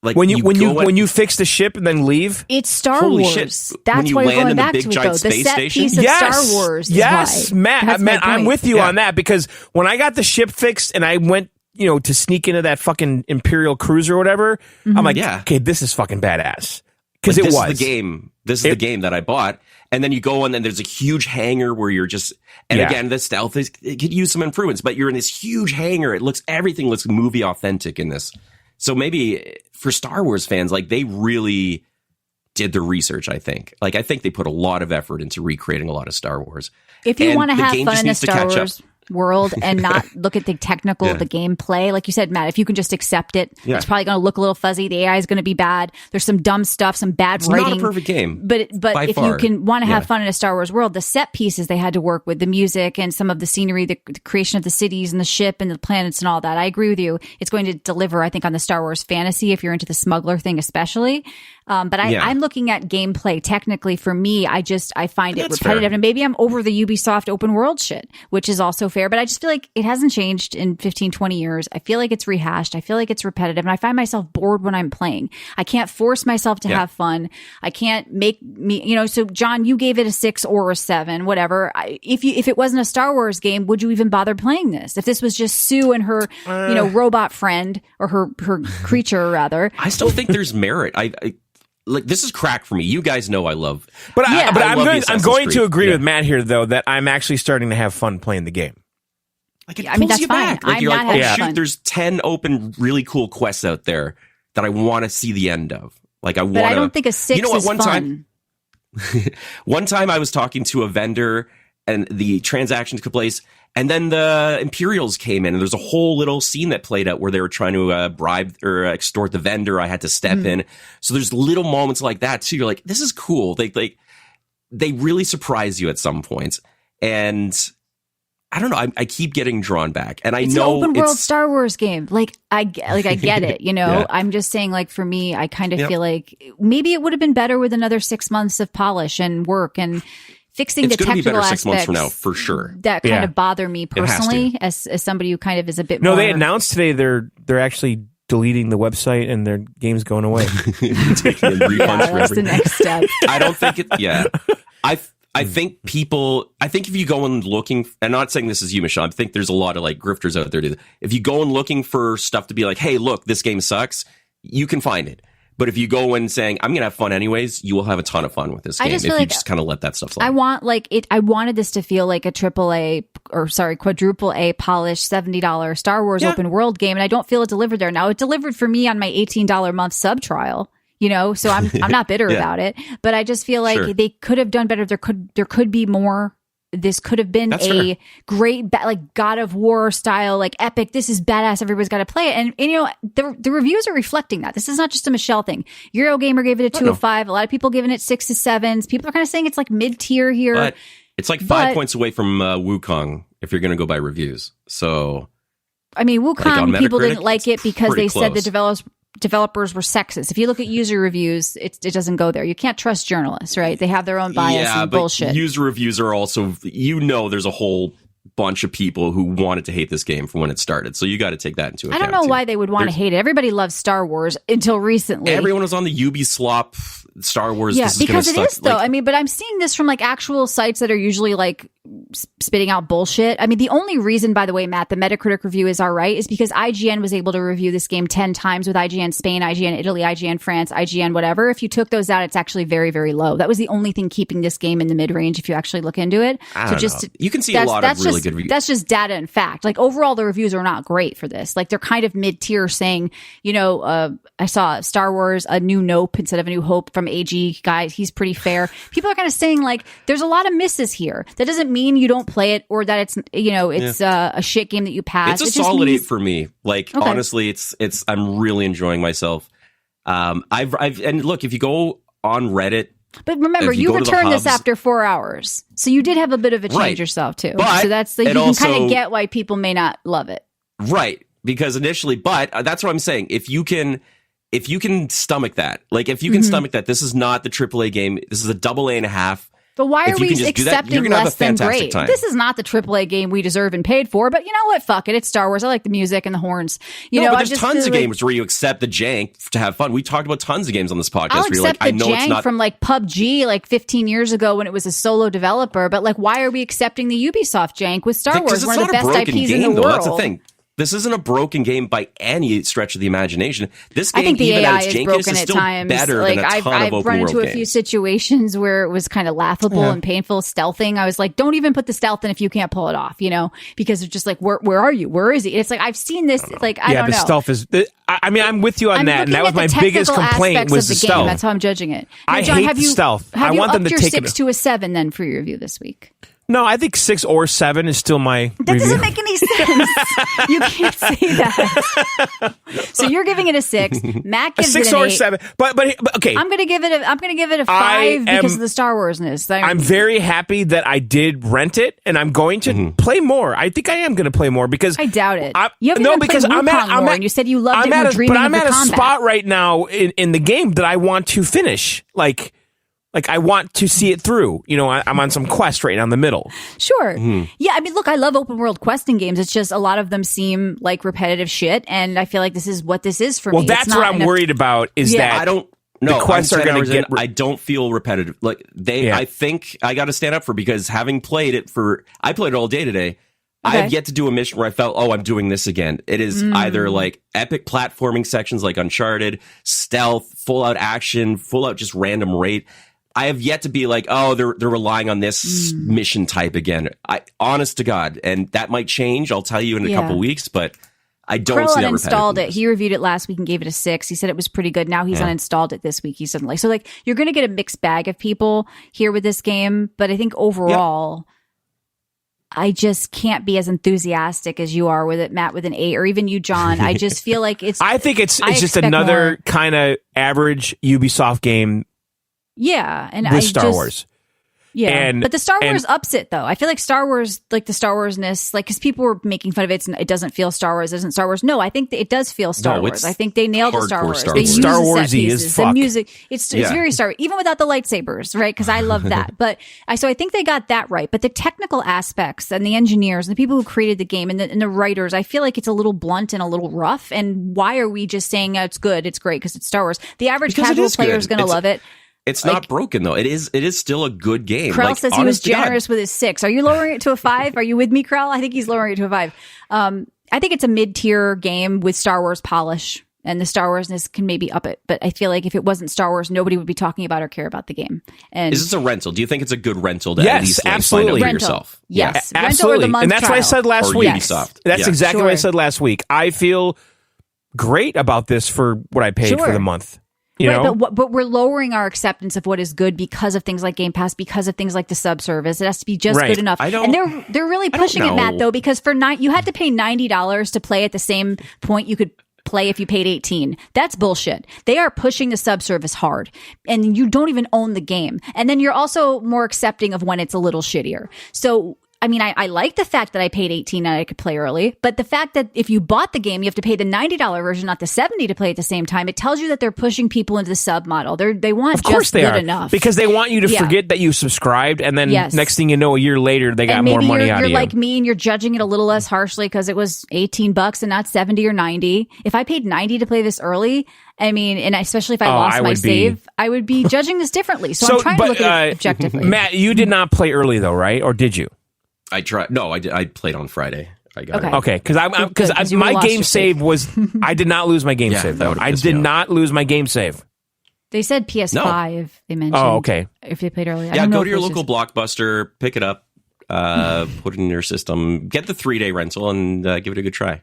like When you go when you fix the ship and then leave. it's Star Holy Wars. shit. That's When you why we're land going in the back big, to it, though. giant The space set station? piece of Yes, Star Wars. Is yes, why. Matt. That's my I'm point. with you Yeah. on that because when I got the ship fixed and I went, to sneak into that fucking Imperial cruiser or whatever, I'm like, Yeah. okay, this is fucking badass because Like, it this was is the game. This is the game that I bought. And then you go and then there's a huge hangar where you're just, and Yeah. again, the stealth it could use some improvements, but you're in this huge hangar. Everything looks movie authentic in this. So maybe for Star Wars fans, like they really did the research, I think. Like, I think they put a lot of effort into recreating a lot of Star Wars. If you And want to the have game fun just in a needs to Star catch up. Wars world and not look at the technical, the gameplay, like you said, Matt, if you can just accept it, Yeah. it's probably going to look a little fuzzy. The AI is going to be bad. There's some dumb stuff, some bad It's writing. not a perfect game. But by if far. you can want to have Yeah. fun in a Star Wars world, the set pieces they had to work with, the music and some of the scenery, the creation of the cities and the ship and the planets and all that. I agree with you. It's going to deliver, I think, on the Star Wars fantasy if you're into the smuggler thing, especially. But I'm looking at gameplay. Technically, for me, I find it That's repetitive, fair. and maybe I'm over the Ubisoft open world shit, which is also fair. But I just feel like it hasn't changed in 15, 20 years. I feel like it's rehashed. I feel like it's repetitive, and I find myself bored when I'm playing. I can't force myself to have fun. I can't make me, So, John, you gave it a 6 or a 7, whatever. If it wasn't a Star Wars game, would you even bother playing this? If this was just Sue and her, robot friend or her creature, rather. I still think there's merit. I like this is crack for me. You guys know I love. But Yeah. I'm I love the going. I'm Assassin's going to Creed. agree Yeah. with Matt here, though, that I'm actually starting to have fun playing the game. Like it I mean, pulls that's you fine. back. Like I'm you're not like, oh having shoot, fun. there's 10 open, really cool quests out there that I want to see the end of. Like I want. But I don't think a 6 You know what? is One fun. One time I was talking to a vendor and the transaction took place, and then the Imperials came in, and there's a whole little scene that played out where they were trying to bribe or extort the vendor. I had to step in. So there's little moments like that too. You're like, this is cool. They really surprise you at some points, and I don't know. I keep getting drawn back, and It's know an open world it's Star Wars game. I get it. Yeah. I'm just saying, like, for me, I kind of feel like maybe it would have been better with another 6 months of polish and work and fixing it's the going to be technical better aspects 6 months from now for sure. that kind Yeah. of bother me has to. personally as somebody who kind of is a bit No, more. they announced today they're actually deleting the website and their game's going away. Taking refunds yeah, for that's the everything. next step. I don't think it. Yeah, I think people. I think if you go and looking, I'm not saying this is you, Michelle. I think there's a lot of like grifters out there. If you go and looking for stuff to be like, hey, look, this game sucks, you can find it. But if you go in saying, I'm gonna have fun anyways, you will have a ton of fun with this I game just if feel you like just kind of let that stuff slide. I wanted this to feel like a quadruple A polished $70 Star Wars open world game, and I don't feel it delivered there. Now it delivered for me on my $18 month sub trial, so I'm not bitter Yeah. about it, but I just feel like Sure. they could have done better. There could be more. This could have been That's a fair. great like God of War style, like epic. This is badass. Everybody's got to play it, and the reviews are reflecting that. This is not just a Michelle thing. Eurogamer gave it a 2 of 5. A lot of people giving it 6 to 7s. People are kind of saying it's like mid tier here. But it's like 5 But- points away from Wukong if you're going to go by reviews. So I mean, Wukong, on people Metacritic, didn't like it because pretty they said the close. developers were sexist. If you look at user reviews, it doesn't go there. You can't trust journalists, right? They have their own bias yeah, and but bullshit. user reviews are also there's a whole bunch of people who wanted to hate this game from when it started. So you got to take that into account. I don't know too. why they would want to hate it. Everybody loves Star Wars until recently. Everyone was on the Ubislop Star Wars. Yeah, this is because gonna it suck. is, though. I mean, but I'm seeing this from like actual sites that are usually like spitting out bullshit. I mean, the only reason, by the way, Matt, the Metacritic review is all right is because IGN was able to review this game 10 times with IGN Spain, IGN Italy, IGN France, IGN whatever. If you took those out, it's actually very, very low. That was the only thing keeping this game in the mid-range if you actually look into it. I don't know. You can see a lot of really good reviews. That's just data and fact. Like overall, the reviews are not great for this. Like they're kind of mid-tier saying, you know, I saw Star Wars, A New Nope instead of A New Hope from AG guy. He's pretty fair. People are kind of saying like, there's a lot of misses here. That doesn't mean you don't play it or that it's, you know, it's a shit game that you pass. It's a solid 8 for me. Like, honestly, it's, I'm really enjoying myself. And look, if you go on Reddit, but remember, you returned this after 4 hours. So you did have a bit of a change yourself too. But so that's like, you can kind of get why people may not love it. Right. Because initially, but that's what I'm saying. If you can stomach that, like if you can stomach that, this is not the AAA game. This is a AA.5. But why are we accepting less than great? Time. This is not the AAA game we deserve and paid for, but you know what? Fuck it. It's Star Wars. I like the music and the horns. You know, but there's tons of games where you accept the jank to have fun. We talked about tons of games on this podcast. I'll where you're accept like, the jank from like PUBG like 15 years ago when it was a solo developer, but like why are we accepting the Ubisoft jank with Star Wars, one of the best IPs in the world? That's the thing. This isn't a broken game by any stretch of the imagination. This game, I think the even AI at its is broken is at still times. better like than a ton I've of open run world into a games. few situations where it was kind of laughable and painful stealthing. I was like, don't even put the stealth in if you can't pull it off, you know, because it's just like, where are you? Where is he? It's like I've seen this. Like I don't know. Yeah, the stealth is. I mean, I'm with you on that, and that was my biggest complaint was the stealth. That's how I'm judging it. Now, I John, hate the stealth. Have I you want them to upped take your 6 to a 7 then for your review this week? No, I think 6 or 7 is still my That review. doesn't make any sense. You can't say that. So you're giving it a 6. Matt gives it an 6 or 8. 7. But okay. I'm gonna give it a 5 because of the Star Warsness. I'm very happy that I did rent it, and I'm going to play more. I think I am going to play more because I doubt it. You haven't even played Wukong more, and you said you loved it. And dreaming but I'm of at the a combat. spot right now in the game that I want to finish. Like I want to see it through. You know, I'm on some quest right now in the middle. Sure. Yeah, I mean, look, I love open world questing games. It's just a lot of them seem like repetitive shit, and I feel like this is what this is for me. Well, that's what I'm worried about is that I don't. No, the quests are going to get. I don't feel repetitive. Like I think I got to stand up for because having played it I played it all day today. I have yet to do a mission where I felt, I'm doing this again. It is either like epic platforming sections like Uncharted, stealth, full out action, full out just random raid. I have yet to be like, they're relying on this mission type again. Honest to God, and that might change. I'll tell you in a couple weeks, but I don't see that uninstalled it. He reviewed it last week and gave it a 6. He said it was pretty good. Now he's uninstalled it this week. He said so like you're going to get a mixed bag of people here with this game, but I think overall. I just can't be as enthusiastic as you are with it, Matt, with an 8, or even you, John. I just feel like I think it's just another kind of average Ubisoft game. Yeah, and with Star Wars. Yeah, but the Star Wars ups it though. I feel like Star Wars, like the Star Warsness, like because people were making fun of it. It doesn't feel Star Wars. It isn't Star Wars. No, I think it does feel Star Wars. I think they nailed the Star Wars. They use Star the set Warsy pieces, as fuck. the music. It's very Star Wars, even without the lightsabers, right? Because I love that. But I think they got that right. But the technical aspects and the engineers and the people who created the game and the writers, I feel like it's a little blunt and a little rough. And why are we just saying it's good, it's great because it's Star Wars? The average casual player is going to love it. It's not broken though. It is still a good game. Krell says he was generous with his 6. Are you lowering it to a 5? Are you with me, Krell? I think he's lowering it to a 5. I think it's a mid-tier game with Star Wars polish, and the Star Warsness can maybe up it. But I feel like if it wasn't Star Wars, nobody would be talking about or care about the game. And is this a rental? Do you think it's a good rental to yes, at least absolutely. find out for yourself? Yes, yeah. Rental absolutely. or the month and that's trial. what I said last week. Ubisoft. That's exactly what I said last week. I feel great about this for what I paid for the month. You know? But we're lowering our acceptance of what is good because of things like Game Pass, because of things like the subservice. It has to be just good enough. And they're really pushing it, Matt, though, because you had to pay $90 to play at the same point you could play if you paid $18. That's bullshit. They are pushing the subservice hard, and you don't even own the game. And then you're also more accepting of when it's a little shittier. So I mean, I like the fact that I paid $18 and I could play early, but the fact that if you bought the game, you have to pay the $90 version, not the $70 to play at the same time. It tells you that they're pushing people into the sub model. They want of course just they good are. enough. Because they want you to forget that you subscribed, and then next thing you know, a year later, they got more money out of you. You're like me and you're judging it a little less harshly because it was $18 and not 70 or 90. If I paid 90 to play this early, I mean, and especially if I lost my save, I would be judging this differently. So I'm trying to look at it objectively. Matt, you did not play early though, right? Or did you? I tried. No, I did. I played on Friday. I got it. Okay, because my game save was. I did not lose my game save though. I did not lose my game save. They said PS5. They mentioned. Oh, okay. If they played early, yeah. Go to your local Blockbuster, pick it up, put it in your system, get the 3-day rental, and give it a good try.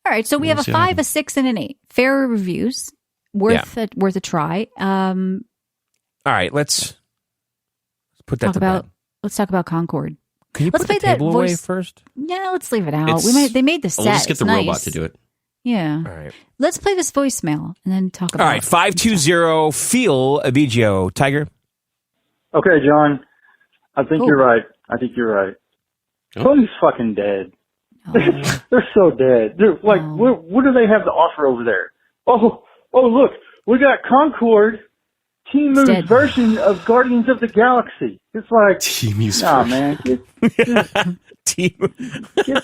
All right, so we have a 5, a 6, and an 8. Fair reviews, worth a try. All right, let's put that to bed. Let's talk about Concord. Can you put the table away first? Yeah, let's leave it out. They made the set. We'll just get the nice. robot to do it. Yeah. All right. Let's play this voicemail and then talk about. All right, 520 Feel Avigio. Tiger. Okay, John. I think you're right. Sony's fucking dead. Oh. They're so dead. They're like, what do they have to offer over there? Oh, look, we got Concord, Timu's version of Guardians of the Galaxy. It's like, Timu's version. Man, get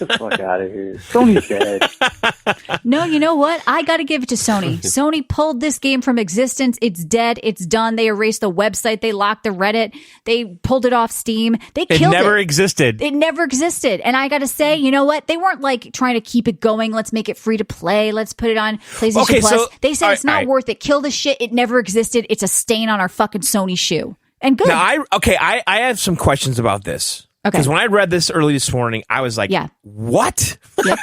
the fuck out of here. Sony's dead. No, you know what? I got to give it to Sony. Sony pulled this game from existence. It's dead. It's done. They erased the website. They locked the Reddit. They pulled it off Steam. They killed it. It never existed. It never existed. And I got to say, you know what? They weren't like trying to keep it going. Let's make it free to play. Let's put it on PlayStation Plus. They said it's not worth it. Kill the shit. It never existed. It's a stain on our fucking Sony shoe. And good. Now, I have some questions about this. Okay. Because when I read this early this morning, I was like, what? Yep.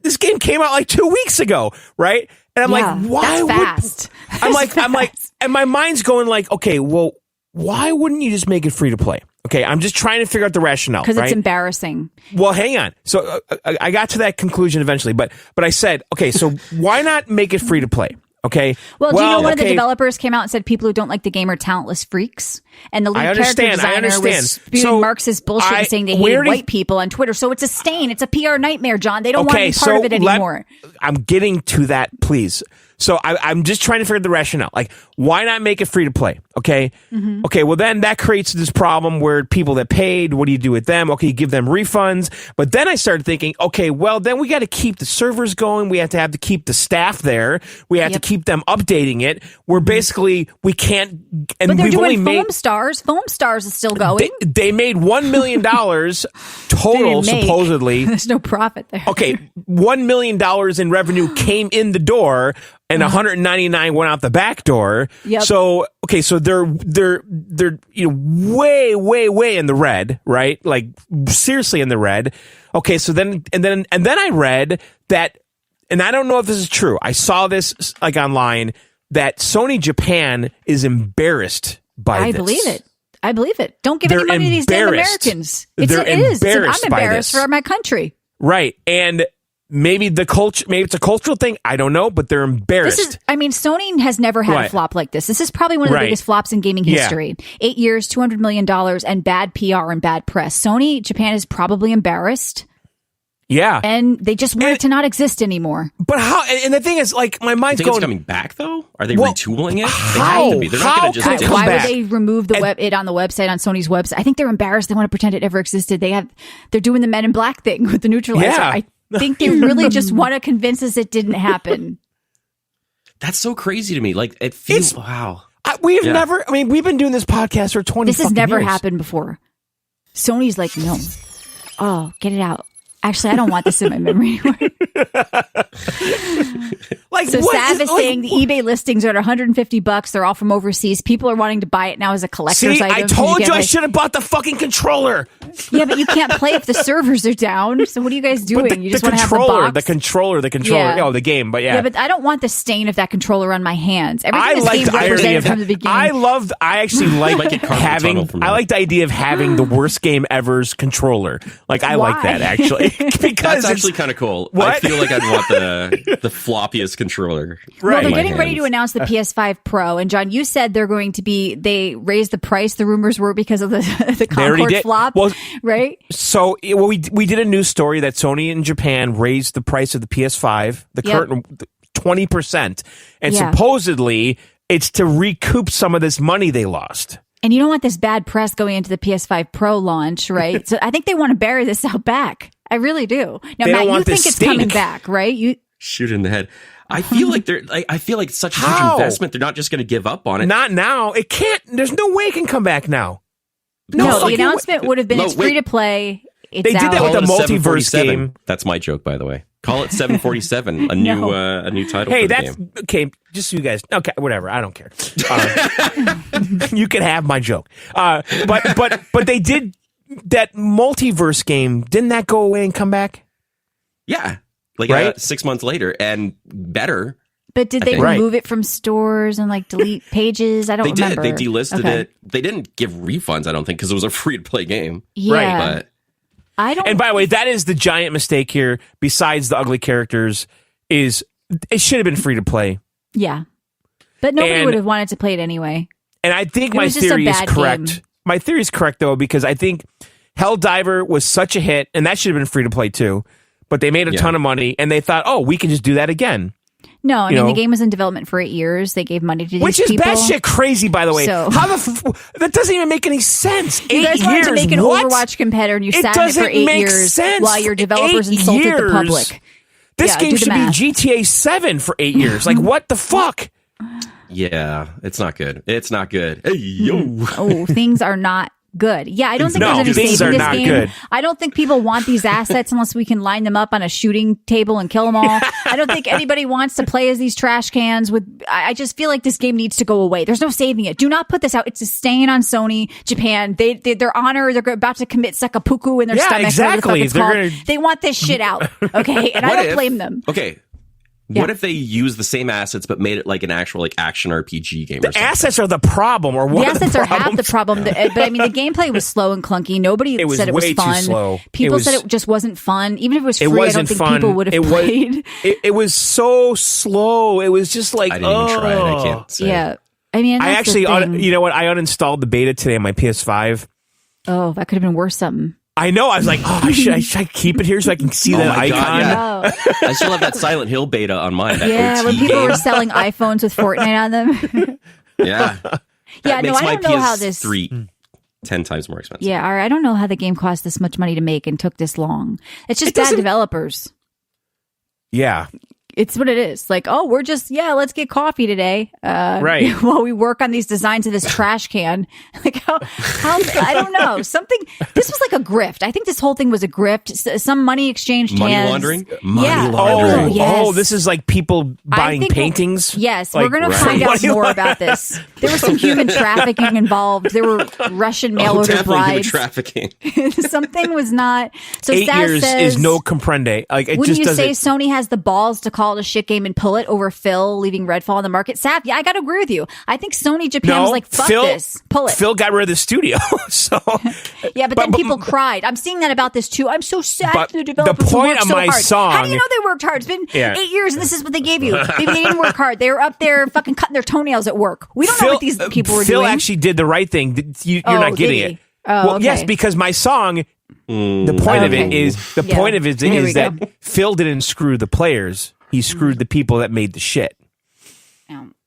This game came out like 2 weeks ago, right? And I'm like, why would... fast. I'm like, and my mind's going like, okay, well, why wouldn't you just make it free to play? Okay, I'm just trying to figure out the rationale. Because it's embarrassing. Well, hang on. So I got to that conclusion eventually, but I said, okay, so why not make it free to play? Okay. Well, do you know one of the developers came out and said people who don't like the game are talentless freaks? And the lead character designer was spewing Marxist bullshit and saying they hate white people on Twitter. So it's a stain. It's a PR nightmare, John. They don't want to be part of it anymore. I'm getting to that, please. So I'm just trying to figure out the rationale. Like, why not make it free to play? Okay. Mm-hmm. Okay. Well, then that creates this problem where people that paid, what do you do with them? Okay. You give them refunds. But then I started thinking, okay, well, then we got to keep the servers going. We have to keep the staff there. We have to keep them updating it. We're basically, we can't. And but they're we've doing only Foam Stars. Foam Stars is still going. They made $1 million total, supposedly. There's no profit there. Okay. $1 million in revenue came in the door. And 199 went out the back door. Yep. So okay, so they're way in the red, right? Like seriously in the red. Okay, so then I read that, and I don't know if this is true. I saw this like online that Sony Japan is embarrassed by this. I believe it. Don't give any money to these damn Americans. I'm embarrassed for my country. Right, and. Maybe it's a cultural thing. I don't know, but they're embarrassed. Sony has never had a flop like this. This is probably one of the biggest flops in gaming history. 8 years, $200 million, and bad PR and bad press. Sony Japan is probably embarrassed. Yeah. And they just want it to not exist anymore. But how? And the thing is, like, my mind's going... It's coming back, though? Are they retooling it? How? They have to be. They're not going to just... Why would they remove it on the website, on Sony's website? I think they're embarrassed. They want to pretend it ever existed. They're doing the Men in Black thing with the neutralizer. Yeah. I think they really just want to convince us it didn't happen. That's so crazy to me. Like, it feels... wow. We've been doing this podcast for 20 This has never years. happened before. Sony's like, no. Oh, get it out. Actually, I don't want this in my memory anymore. Sav is saying the eBay listings are at $150. They're all from overseas. People are wanting to buy it now as a collector's item. I told you I should have bought the fucking controller. Yeah, but you can't play if the servers are down. So what are you guys doing? You just want to have the box? The controller. Yeah. Oh, the game, but Yeah, but I don't want the stain of that controller on my hands. Everything this game represented from the beginning. I actually like having... I like the idea of having the worst game ever's controller. Like, I like that, actually. Because that's actually kind of cool. What? I feel like I'd want the floppiest controller. Well, they're getting ready to announce the PS5 Pro, and John, you said they raised the price. The rumors were because of the Concord flop. Well, right? So we did a news story that Sony in Japan raised the price of the PS5, the current 20%, and supposedly it's to recoup some of this money they lost. And you don't want this bad press going into the PS5 Pro launch, right? So I think they want to bury this out back. I really do. Now, Matt, you think it's coming back, right? You shoot in the head. I feel like I feel like it's such a huge investment. They're not just going to give up on it. Not now. It can't. There's no way it can come back now. No, the announcement would have been it's free to play. They did that with the multiverse game. That's my joke, by the way. Call it 747, a new title. Hey, for the that's game. Okay. Just so you guys. Okay, whatever. I don't care. You can have my joke. But they did that multiverse game. Didn't that go away and come back? Yeah, like right? 6 months later and better. But did they remove it from stores and like delete pages? I don't remember. They delisted it. They didn't give refunds, I don't think, because it was a free to play game. Yeah. Right. But I don't. And by the way, that is the giant mistake here. Besides the ugly characters, is it should have been free to play. Yeah, but nobody would have wanted to play it anyway. And I think my theory is correct. Game. My theory is correct though, because I think Helldiver was such a hit, and that should have been free to play too. But they made a ton of money, and they thought, oh, we can just do that again. No, I mean, the game was in development for 8 years. They gave money to these Which is people. batshit crazy, by the way. So, how that doesn't even make any sense. You guys wanted to make an Overwatch competitor, and you sat in it for 8 years while your developers insulted the public. This game should be GTA 7 for 8 years. Like, what the fuck? Yeah, it's not good. It's not good. Hey, yo. Oh, things are not good. Yeah, I don't think there's any saving this game. Good. I don't think people want these assets unless we can line them up on a shooting table and kill them all. I don't think anybody wants to play as these trash cans with. I just feel like this game needs to go away. There's no saving it. Do not put this out. It's a stain on Sony Japan. Their honor. They're about to commit seppuku in their stomach. Exactly. They want this shit out. Okay, and I don't blame them. Okay. What if they use the same assets but made it like an actual like action RPG game? The assets are the problem, or the assets are half the problem. But I mean, the gameplay was slow and clunky. Nobody said it was fun. Too slow. People said it just wasn't fun. Even if it was free, I don't think people would have played. It was so slow. It was just like I didn't even try it. I can't say. Yeah, I mean, I actually, you know what? I uninstalled the beta today on my PS5. Oh, that could have been worse. Something. I know. I was like, oh, should I keep it here so I can see that icon? God, yeah. I still have that Silent Hill beta on mine. That when people game. were selling iPhones with Fortnite on them. Yeah. Yeah, no, I don't know how this. 10 times more expensive. Yeah, I don't know how the game cost this much money to make and took this long. It's just bad developers. Yeah. It's what it is. Like, oh, we're just, let's get coffee today. Right. While we work on these designs of this trash can. Like, how, I don't know. This was like a grift. I think this whole thing was a grift. Some money exchanged Money hands. laundering? Money laundering. Yes. Oh, this is like people buying paintings? Yes, like, we're going to find out more about this. There was some human trafficking involved. There were Russian mail order brides. Trafficking. Something was not. So 8 Saz years says, is no comprende. Like, it wouldn't just you say doesn't. Sony has the balls to call it a shit game and pull it over Phil leaving Redfall on the market? Saf, I got to agree with you. I think Sony Japan was like, fuck this. Pull it. Phil got rid of the studio. So yeah, but then people cried. I'm seeing that about this too. I'm so sad but for the developers the point who worked of so my hard. song. How do you know they worked hard? It's been 8 years and this is what they gave you. Maybe they didn't work hard. They were up there fucking cutting their toenails at work. We don't know what these people were doing. Phil actually did the right thing. You're not getting it. Oh, well, okay. yes, because my song, the point of it is that Phil didn't screw the players. He screwed the people that made the shit.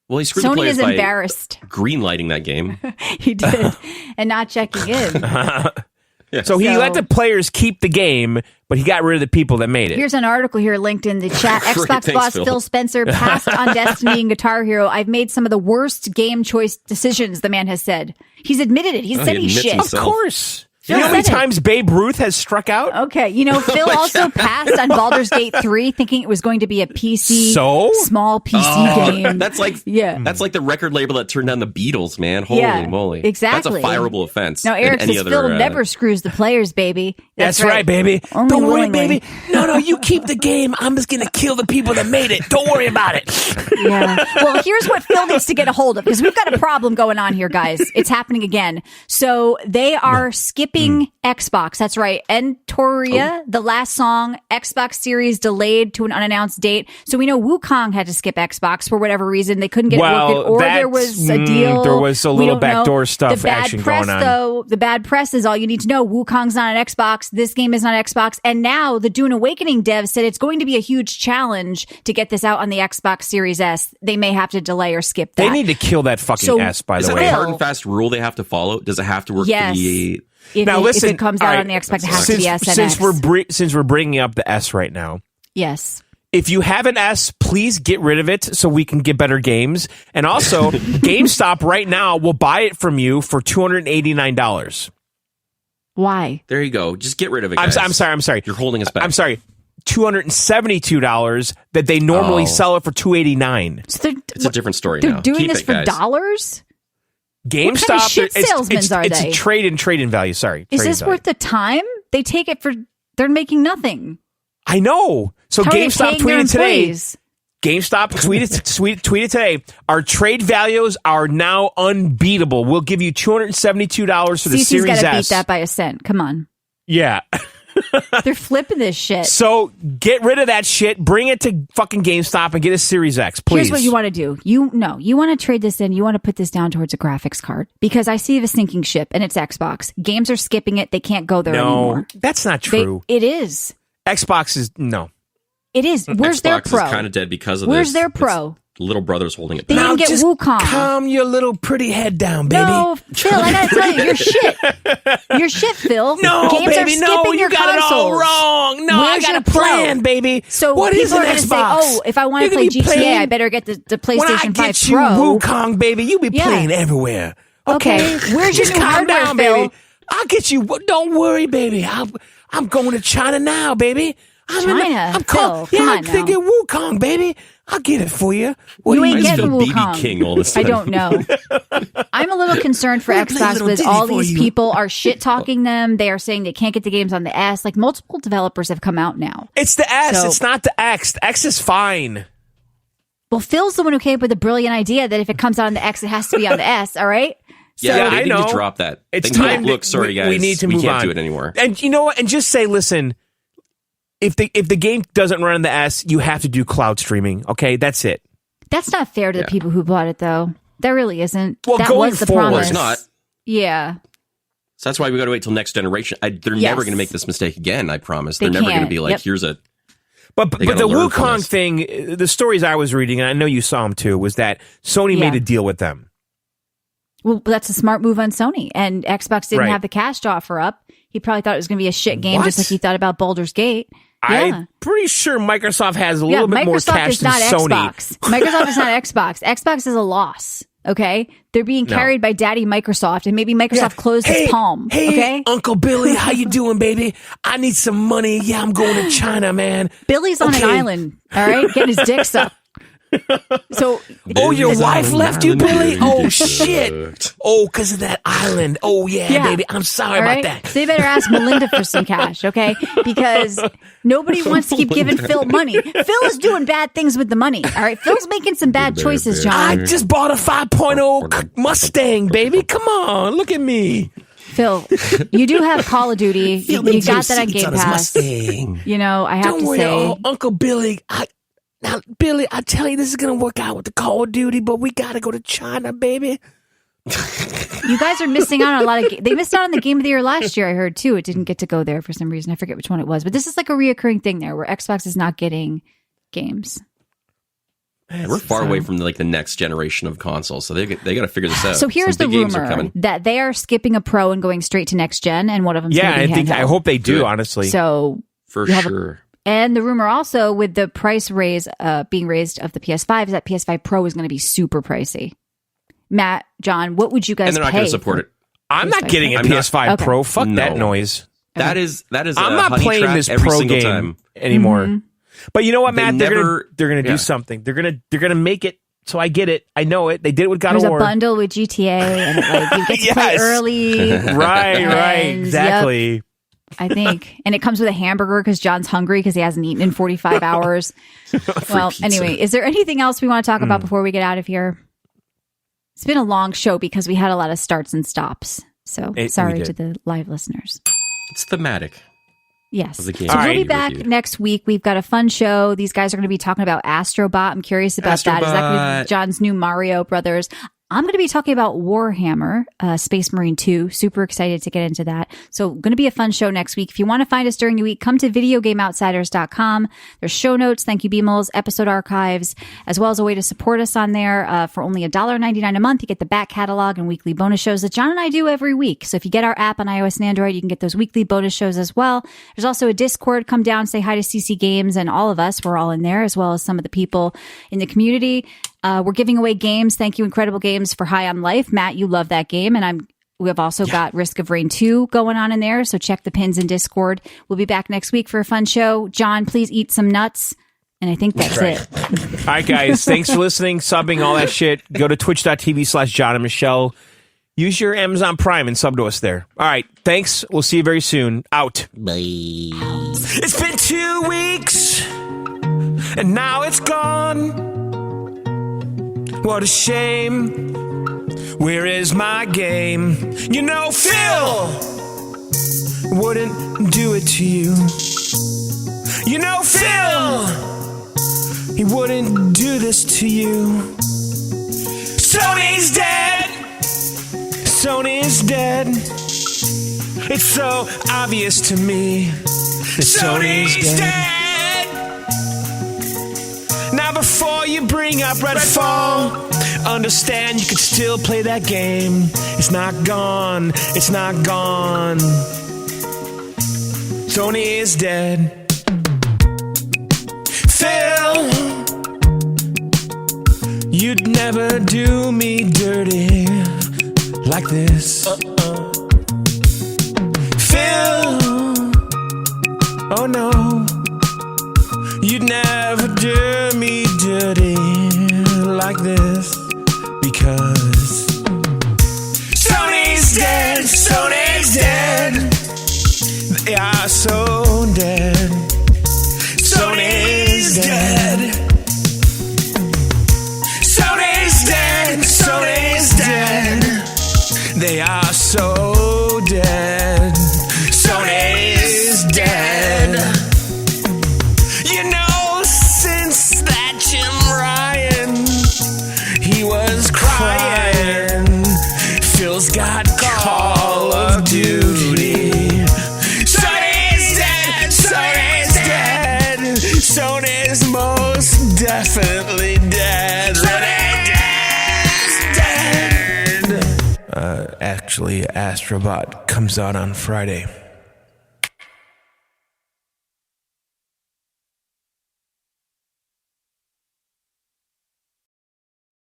Well, he screwed the Sony players is by embarrassed. Greenlighting that game. He did, and not checking in. So he let the players keep the game, but he got rid of the people that made it. Here's an article here linked in the chat. Xbox boss Phil Spencer passed on Destiny and Guitar Hero. I've made some of the worst game choice decisions, the man has said. He's admitted it. He said he's shit. Of course. You know how many times Babe Ruth has struck out? Okay. You know, Phil also passed on Baldur's Gate 3 thinking it was going to be a PC, small PC game. That's like the record label that turned down the Beatles, man. Holy moly. Exactly. That's a fireable offense. Now, Eric says Phil never screws the players, baby. That's right, baby. Only Don't worry, willingly. baby. No, you keep the game. I'm just going to kill the people that made it. Don't worry about it. Yeah. Well, here's what Phil needs to get a hold of, because we've got a problem going on here, guys. It's happening again. So they are skipping skipping Xbox. That's right. Entoria, the last song, Xbox Series delayed to an unannounced date. So we know Wukong had to skip Xbox for whatever reason. They couldn't get it working, or there was a deal. There was a little backdoor stuff action going on. Though, the bad press is all you need to know. Wukong's not on Xbox. This game is on Xbox. And now the Dune Awakening devs said it's going to be a huge challenge to get this out on the Xbox Series S. They may have to delay or skip that. They need to kill that fucking S, by the way. Is that a hard and fast rule they have to follow? Does it have to work for the... If it comes out on the Xbox, it has to be S and Since X. Since we're bringing up the S right now. Yes. If you have an S, please get rid of it so we can get better games. And also, GameStop right now will buy it from you for $289. Why? There you go. Just get rid of it, guys. I'm sorry. You're holding us back. I'm sorry. $272 that they normally sell it for $289. So it's a different story they're now. Doing Keep this it, for guys. dollars? GameStop, what kind of shit salesmen are it's they? a trade-in value. Sorry. Is this worth the time? They take it for, they're making nothing. I know. So How GameStop tweeted today. GameStop tweeted today. Our trade values are now unbeatable. We'll give you $272 for the CC's Series got to beat S. that by a cent. Come on. Yeah. They're flipping this shit. So get rid of that shit. Bring it to fucking GameStop and get a Series X, please. Here's what you want to do. You want to trade this in. You want to put this down towards a graphics card because I see the sinking ship and it's Xbox. Games are skipping it. They can't go there anymore. That's not true. It is. Xbox is no. It is. Where's Xbox their Pro? is kind of dead because of Where's this. their Pro? Little brother's holding it They back. didn't get just Wukong. calm your little pretty head down, baby. No, Phil, I gotta tell you, you're shit. You're shit, Phil. No, Games baby, are skipping no, your you got consoles. it all wrong. No, Where's I got your a plan, Pro? baby. So what people is an are gonna Xbox? say, oh, if I want to play GTA, I better get the PlayStation 5 when I get Pro. you Wukong, baby, you be playing everywhere. Okay, Where's your just new calm hardware, down, Phil? baby. I'll get you. Don't worry, baby. I'm going to China now, baby. I'm Phil, come on now. Get Wukong, baby. I'll get it for you. You ain't Why is getting Phil BB Wukong. King all of a I sudden? don't know. I'm a little concerned for We'll play a Xbox little with ditty all for these you. people are shit talking them. They are saying they can't get the games on the S. Like multiple developers have come out now. It's the S. So- It's not the X. The X is fine. Well, Phil's the one who came up with a brilliant idea that if it comes out on the X, it has to be on the S. All right. Yeah, I they need know. to drop that. It's They can be time. like, look, sorry, guys. We need to move can't on. do it anymore. And you know what? And just say, listen. If the game doesn't run on the S, you have to do cloud streaming. Okay, that's it. That's not fair to the people who bought it, though. That really isn't. Well, that going was the forward, promise. It's not. Yeah. So that's why we got to wait till next generation. They're Yes. never going to make this mistake again. I promise. They They're never going to can't. be like, Yep. here's a. But They the gotta learn from Wukong this. thing, the stories I was reading, and I know you saw them too, was that Sony Yeah. made a deal with them. Well, that's a smart move on Sony. And Xbox didn't Right. have the cash to offer up. He probably thought it was going to be a shit game, just What? like he thought about Baldur's Gate. Yeah. I'm pretty sure Microsoft has a Yeah, little bit more Microsoft cash is than not Sony. Xbox. Microsoft is not Xbox. Xbox is a loss. Okay, they're being No. carried by Daddy Microsoft, and maybe Microsoft closed its palm. Hey, okay, Uncle Billy, how you doing, baby? I need some money. Yeah, I'm going to China, man. Billy's on an Okay. island. All right, getting his dick sucked. So, Oh, your Billy's wife on an left you, island Billy? getting Oh, dick shit. sucked. Oh, because of that island. Oh, yeah, baby. I'm sorry all about right? that. So they better ask Melinda for some cash, okay? Because nobody wants to keep giving Phil money. Phil is doing bad things with the money. All right, Phil's making some bad choices, I John. just bought a 5.0 Mustang, baby. Come on, look at me. Phil, you do have Call of Duty. You got that on Game Pass. You know, I have Don't to worry, say. Uncle Billy. Now, Billy, I tell you, this is going to work out with the Call of Duty, but we got to go to China, baby. You guys are missing out on a lot of. They missed out on the Game of the Year last year. I heard too. It didn't get to go there for some reason. I forget which one it was, but this is like a reoccurring thing there, where Xbox is not getting games. We're far away from like the next generation of consoles, so they got to figure this out. So here's Some the big games are rumor coming. that they are skipping a Pro and going straight to next gen, and one of them. Yeah, I think. I hope they do. Good. Honestly, So For you have a- sure. And the rumor also with the price being raised of the PS5 is that PS5 Pro is going to be super pricey. Matt, John, what would you guys And they're not pay going to support it. I'm not PS5 getting a I'm not- PS5 Okay. Pro. Fuck that No. noise. That is I'm a not honey playing trap this every Pro single game time. anymore. Mm-hmm. But you know what, They Matt? never- they're gonna do yeah. something. They're gonna make it. So I get it. I know it. They did it with God There's of a War. bundle with GTA, and like you get to play Yes. early. Right. And, Exactly. yep, I think, and it comes with a hamburger because John's hungry because he hasn't eaten in 45 hours. Well, pizza. anyway, is there anything else we want to talk about before we get out of here? It's been a long show because we had a lot of starts and stops. So We sorry did. to the live listeners. It's thematic. Yes. Of So the game. we'll All be right. back Reviewed. next week. We've got a fun show. These guys are going to be talking about Astrobot. I'm curious about that. Is that going to Astrobot. be John's new Mario Brothers? I'm going to be talking about Warhammer, Space Marine 2. Super excited to get into that. So going to be a fun show next week. If you want to find us during the week, come to videogameoutsiders.com. There's show notes, thank you Beamles, episode archives, as well as a way to support us on there. For only $1.99 a month, you get the back catalog and weekly bonus shows that John and I do every week. So if you get our app on iOS and Android, you can get those weekly bonus shows as well. There's also a Discord. Come down, say hi to CC Games and all of us. We're all in there, as well as some of the people in the community. We're giving away games. Thank you, Incredible Games, for High on Life. Matt, you love that game. And we have also got Risk of Rain 2 going on in there. So check the pins in Discord. We'll be back next week for a fun show. John, please eat some nuts. And I think that's it. All right, guys. Thanks for listening, subbing, all that shit. Go to twitch.tv/John and Michelle. Use your Amazon Prime and sub to us there. All right. Thanks. We'll see you very soon. Out. Bye. It's been 2 weeks, and now it's gone. What a shame. Where is my game? You know, Phil wouldn't do it to you. You know, Phil, he wouldn't do this to you. Sony's dead. Sony's dead. It's so obvious to me that Sony's dead. Now before you bring up Redfall, understand you could still play that game. It's not gone. It's not gone. Sony is dead. Phil, you'd never do me dirty like this. Phil, oh no, you'd never do me dirty like this, because Sony's dead, Sony's dead. They are so dead. Sony's dead. Sony's dead, Sony's dead. They are so dead. Sony's dead. You know, since that Jim Ryan, he was crying. Phil's got Call of Duty. Sony's dead, Sony's dead. Sony's most definitely dead. Sony's dead. Actually, Astrobot comes out on Friday.